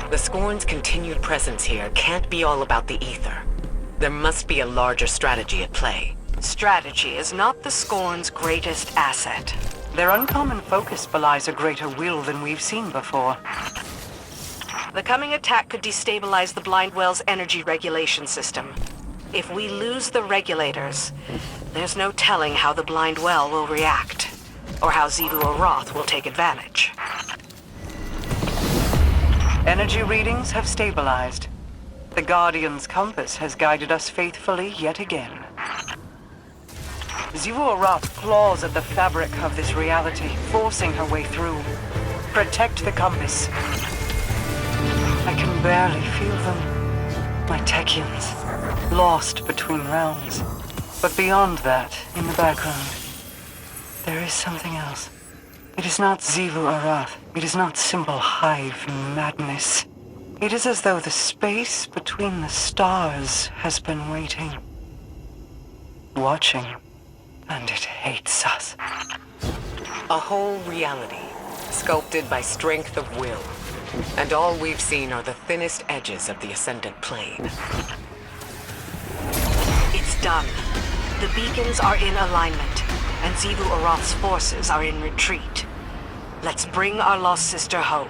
The Scorn's continued presence here can't be all about the ether. There must be a larger strategy at play. Strategy is not the Scorn's greatest asset. Their uncommon focus belies a greater will than we've seen before. The coming attack could destabilize the blind well's energy regulation system. If we lose the regulators, there's no telling how the blind well will react, or how Xivu Arath will take advantage. Energy readings have stabilized. The Guardian's compass has guided us faithfully yet again. Xivu Arath claws at the fabric of this reality, forcing her way through. Protect the compass. I can barely feel them. My Techians, lost between realms. But beyond that, in the background, there is something else. It is not Xivu Arath. It is not simple hive madness. It is as though the space between the stars has been waiting. Watching. And it hates us. A whole reality, sculpted by strength of will. And all we've seen are the thinnest edges of the Ascendant Plane. It's done. The beacons are in alignment, and Xivu Arath's forces are in retreat. Let's bring our lost sister home.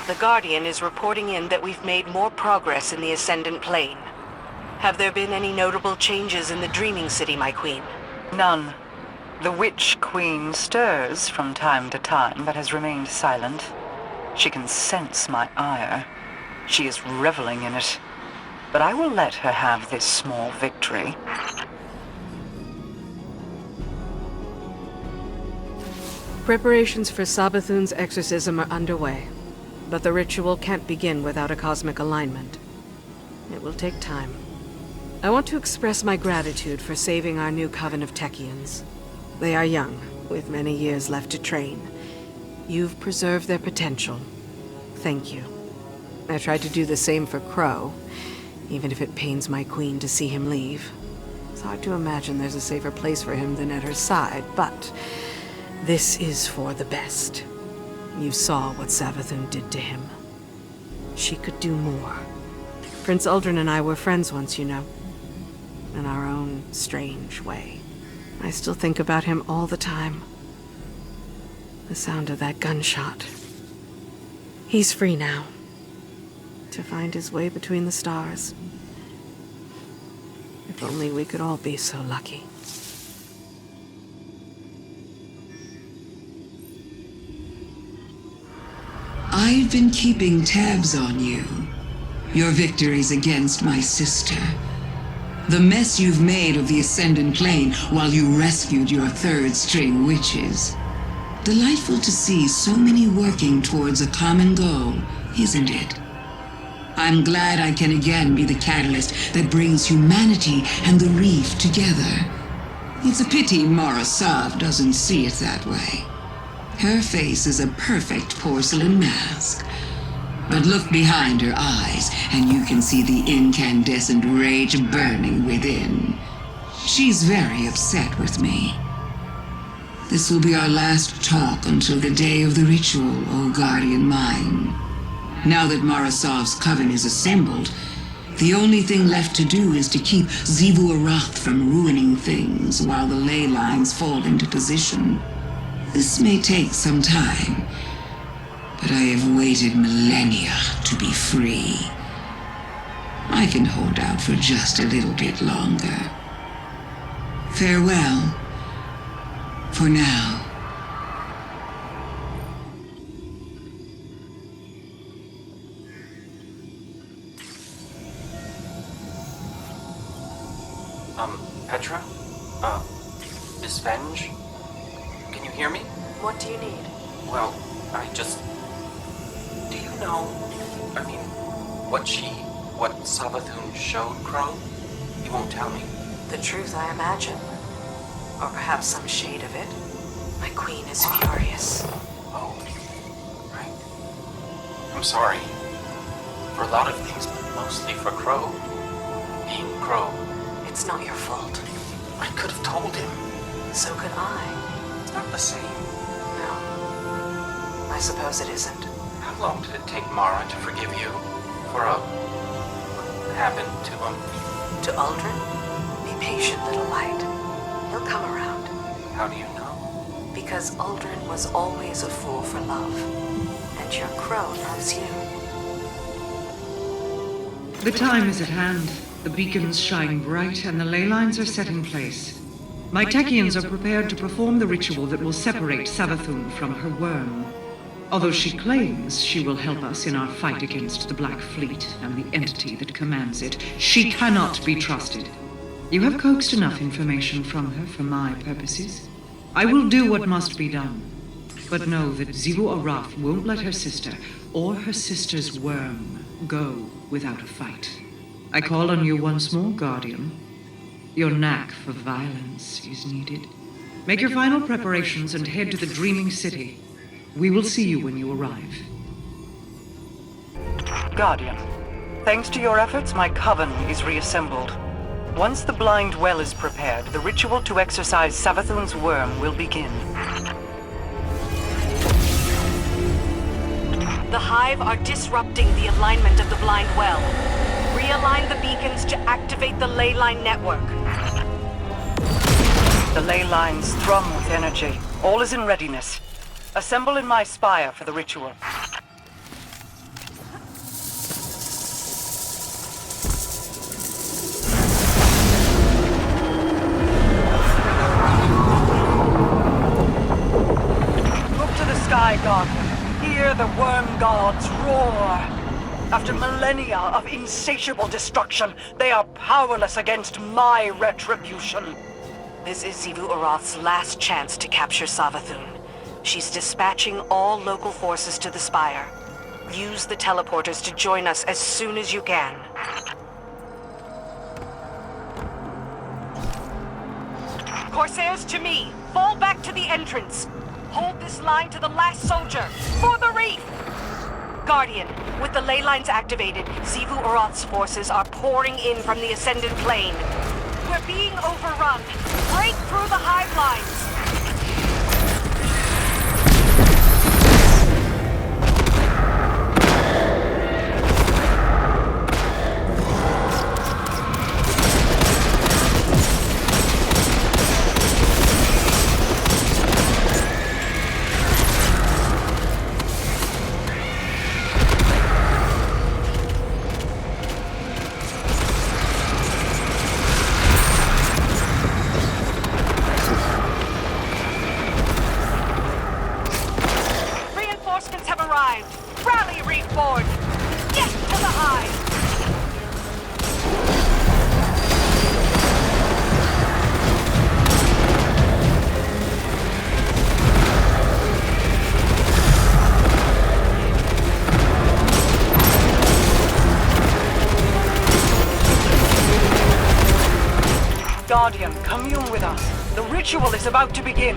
The Guardian is reporting in that we've made more progress in the Ascendant Plane. Have there been any notable changes in the Dreaming City, my queen? None. The Witch Queen stirs from time to time, but has remained silent. She can sense my ire. She is reveling in it. But I will let her have this small victory. Preparations for Savathun's exorcism are underway, but the ritual can't begin without a cosmic alignment. It will take time. I want to express my gratitude for saving our new coven of Techians. They are young, with many years left to train. You've preserved their potential. Thank you. I tried to do the same for Crow, even if it pains my queen to see him leave. It's hard to imagine there's a safer place for him than at her side, but this is for the best. You saw what Savathun did to him. She could do more. Prince Uldren and I were friends once, you know. In our own strange way. I still think about him all the time. The sound of that gunshot. He's free now. To find his way between the stars. If only we could all be so lucky. I've been keeping tabs on you. Your victories against my sister. The mess you've made of the Ascendant Plane while you rescued your third-string witches. Delightful to see so many working towards a common goal, isn't it? I'm glad I can again be the catalyst that brings humanity and the reef together. It's a pity Mara Sav doesn't see it that way. Her face is a perfect porcelain mask. But look behind her eyes, and you can see the incandescent rage burning within. She's very upset with me. This will be our last talk until the day of the ritual, O Guardian Mine. Now that Marasav's coven is assembled, the only thing left to do is to keep Xivu Arath from ruining things while the ley lines fall into position. This may take some time, but I have waited millennia to be free. I can hold out for just a little bit longer. Farewell. For now. Petra? Miss Venge? Can you hear me? What do you need? Well, do you know, what Savathun showed Crow? You won't tell me. The truth, I imagine. Or perhaps some shade of it. My queen is furious. Oh, right. I'm sorry. For a lot of things, but mostly for Crow. Being Crow. It's not your fault. I could have told him. So could I. It's not the same. No. I suppose it isn't. How long did it take Mara to forgive you? For what happened to him? To Aldrin? Be patient, little light. He'll come around. How do you know? Because Aldrin was always a fool for love. And your crow loves you. The time is at hand. The beacons shine bright and the ley lines are set in place. My Techians are prepared to perform the ritual that will separate Savathun from her worm. Although she claims she will help us in our fight against the Black Fleet and the entity that commands it, she cannot be trusted. You have coaxed enough information from her for my purposes. I will do what must be done. But know that Xivu Arath won't let her sister, or her sister's worm, go without a fight. I call on you once more, Guardian. Your knack for violence is needed. Make your final preparations and head to the Dreaming City. We will see you when you arrive. Guardian, thanks to your efforts, my coven is reassembled. Once the blind well is prepared, the ritual to exorcise Savathun's worm will begin. The Hive are disrupting the alignment of the blind well. Realign the beacons to activate the ley line network. The ley lines thrum with energy. All is in readiness. Assemble in my spire for the ritual. Look to the sky, Guardian. Hear the worm gods roar. After millennia of insatiable destruction, they are powerless against my retribution. This is Xivu Arath's last chance to capture Savathun. She's dispatching all local forces to the spire. Use the teleporters to join us as soon as you can. Corsairs to me! Fall back to the entrance! Hold this line to the last soldier! For the reef! Guardian, with the ley lines activated, Xivu Arath's forces are pouring in from the Ascendant Plane. We're being overrun! Break through the hive lines! Rally, reef board! Get to the hive! Guardian, commune with us. The ritual is about to begin.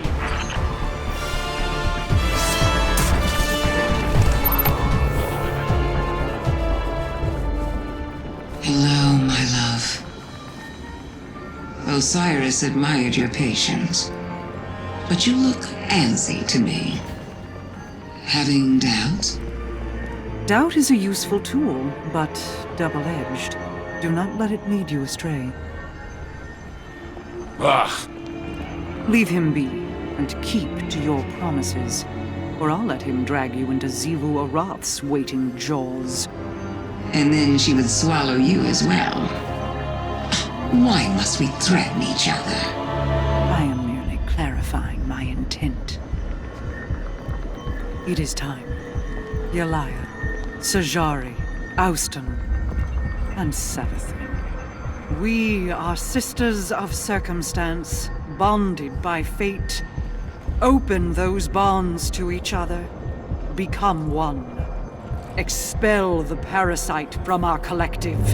Hello, my love. Osiris admired your patience, but you look antsy to me. Having doubts? Doubt is a useful tool, but double-edged. Do not let it lead you astray. Ah! Leave him be, and keep to your promises, or I'll let him drag you into Xivu Arath's waiting jaws. And then she would swallow you as well. Why must we threaten each other? I am merely clarifying my intent. It is time. Yalaya, Sajari, Austin, and Savathun. We are sisters of circumstance, bonded by fate. Open those bonds to each other. Become one. Expel the parasite from our collective.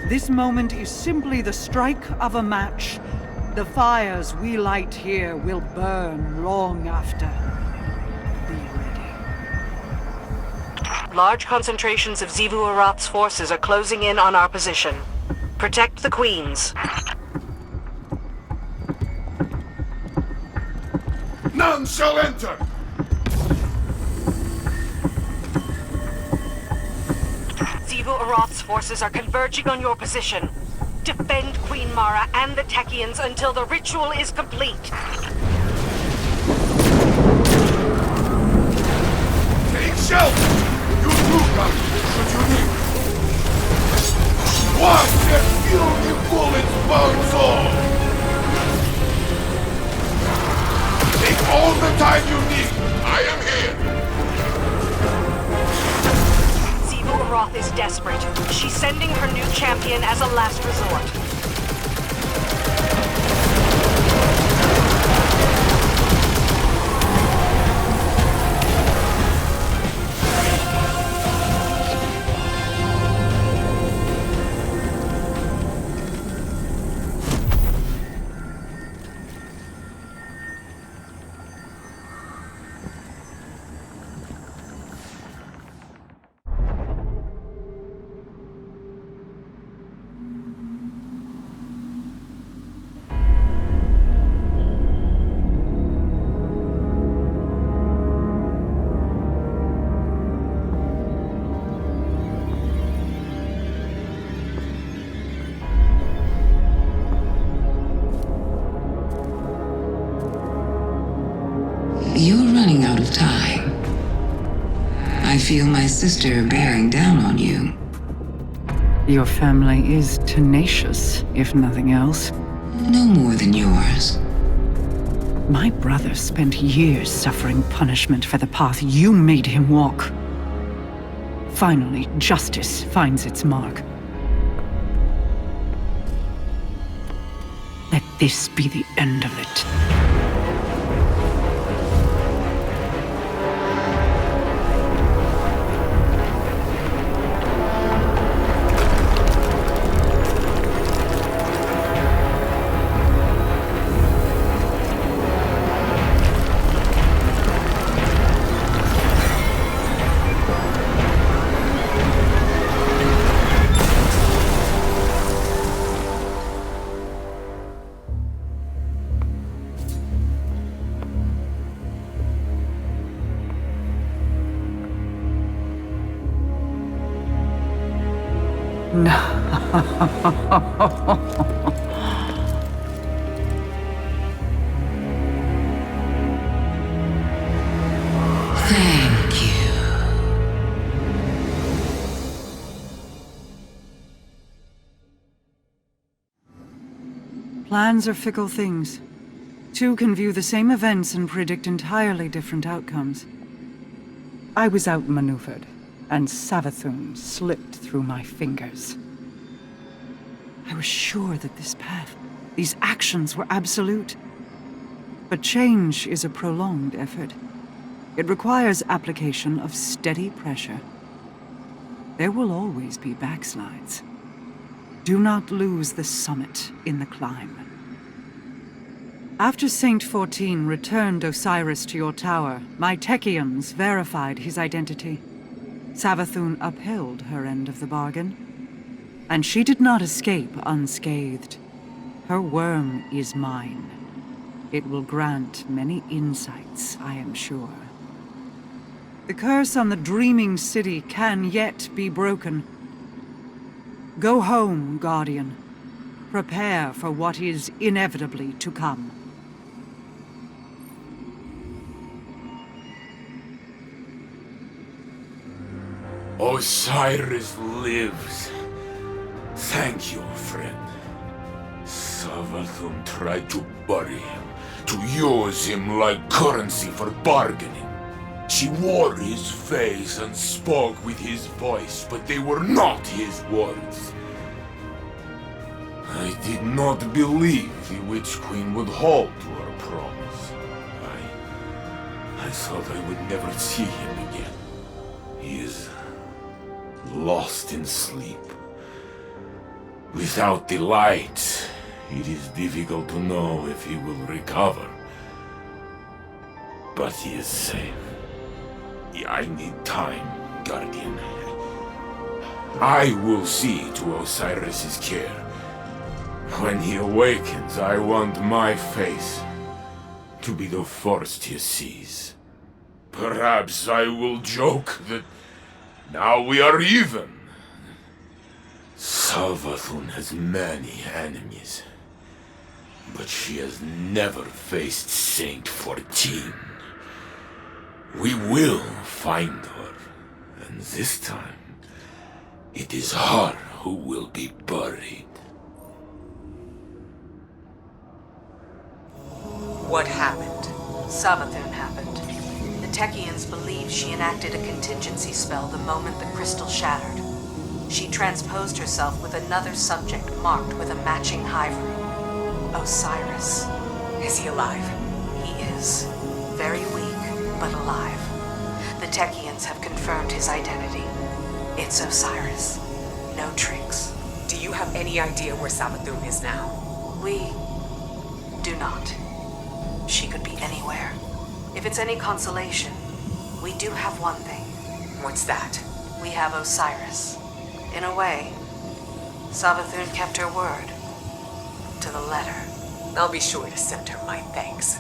This moment is simply the strike of a match. The fires we light here will burn long after. Be ready. Large concentrations of Xivu Arath's forces are closing in on our position. Protect the Queens. None shall enter! Xivu Arath's forces are converging on your position. Defend Queen Mara and the Techians until the ritual is complete. Take shelter! You too, come, should you need. Watch their fury bullets bounce off! Take all the time you need! I am here! Xivu Arath is desperate. She's sending her new champion as a last resort. You're running out of time. I feel my sister bearing down on you. Your family is tenacious, if nothing else. No more than yours. My brother spent years suffering punishment for the path you made him walk. Finally, justice finds its mark. Let this be the end of it. Thank you. Plans are fickle things. Two can view the same events and predict entirely different outcomes. I was outmaneuvered, and Savathun slipped through my fingers. I was sure that this path, these actions were absolute. But change is a prolonged effort. It requires application of steady pressure. There will always be backslides. Do not lose the summit in the climb. After Saint 14 returned Osiris to your tower, my Techians verified his identity. Savathun upheld her end of the bargain, and she did not escape unscathed. Her worm is mine. It will grant many insights, I am sure. The curse on the dreaming city can yet be broken. Go home, Guardian. Prepare for what is inevitably to come. Osiris lives. Thank you, friend. Savathun tried to bury him, to use him like currency for bargaining. She wore his face and spoke with his voice, but they were not his words. I did not believe the Witch Queen would hold to her promise. I thought I would never see him again. He is lost in sleep. Without the light, it is difficult to know if he will recover. But he is safe. I need time, Guardian. I will see to Osiris's care. When he awakens, I want my face to be the first he sees. Perhaps I will joke that now we are even. Savathun has many enemies, but she has never faced Saint 14. We will find her, and this time, it is her who will be buried. What happened? Savathun happened. The Techians believe she enacted a contingency spell the moment the crystal shattered. She transposed herself with another subject marked with a matching hive rune. Osiris. Is he alive? He is. Very weak, but alive. The Techians have confirmed his identity. It's Osiris. No tricks. Do you have any idea where Savathun is now? We do not. She could be anywhere. If it's any consolation, we do have one thing. What's that? We have Osiris. In a way, Savathun kept her word. To the letter. I'll be sure to send her my thanks.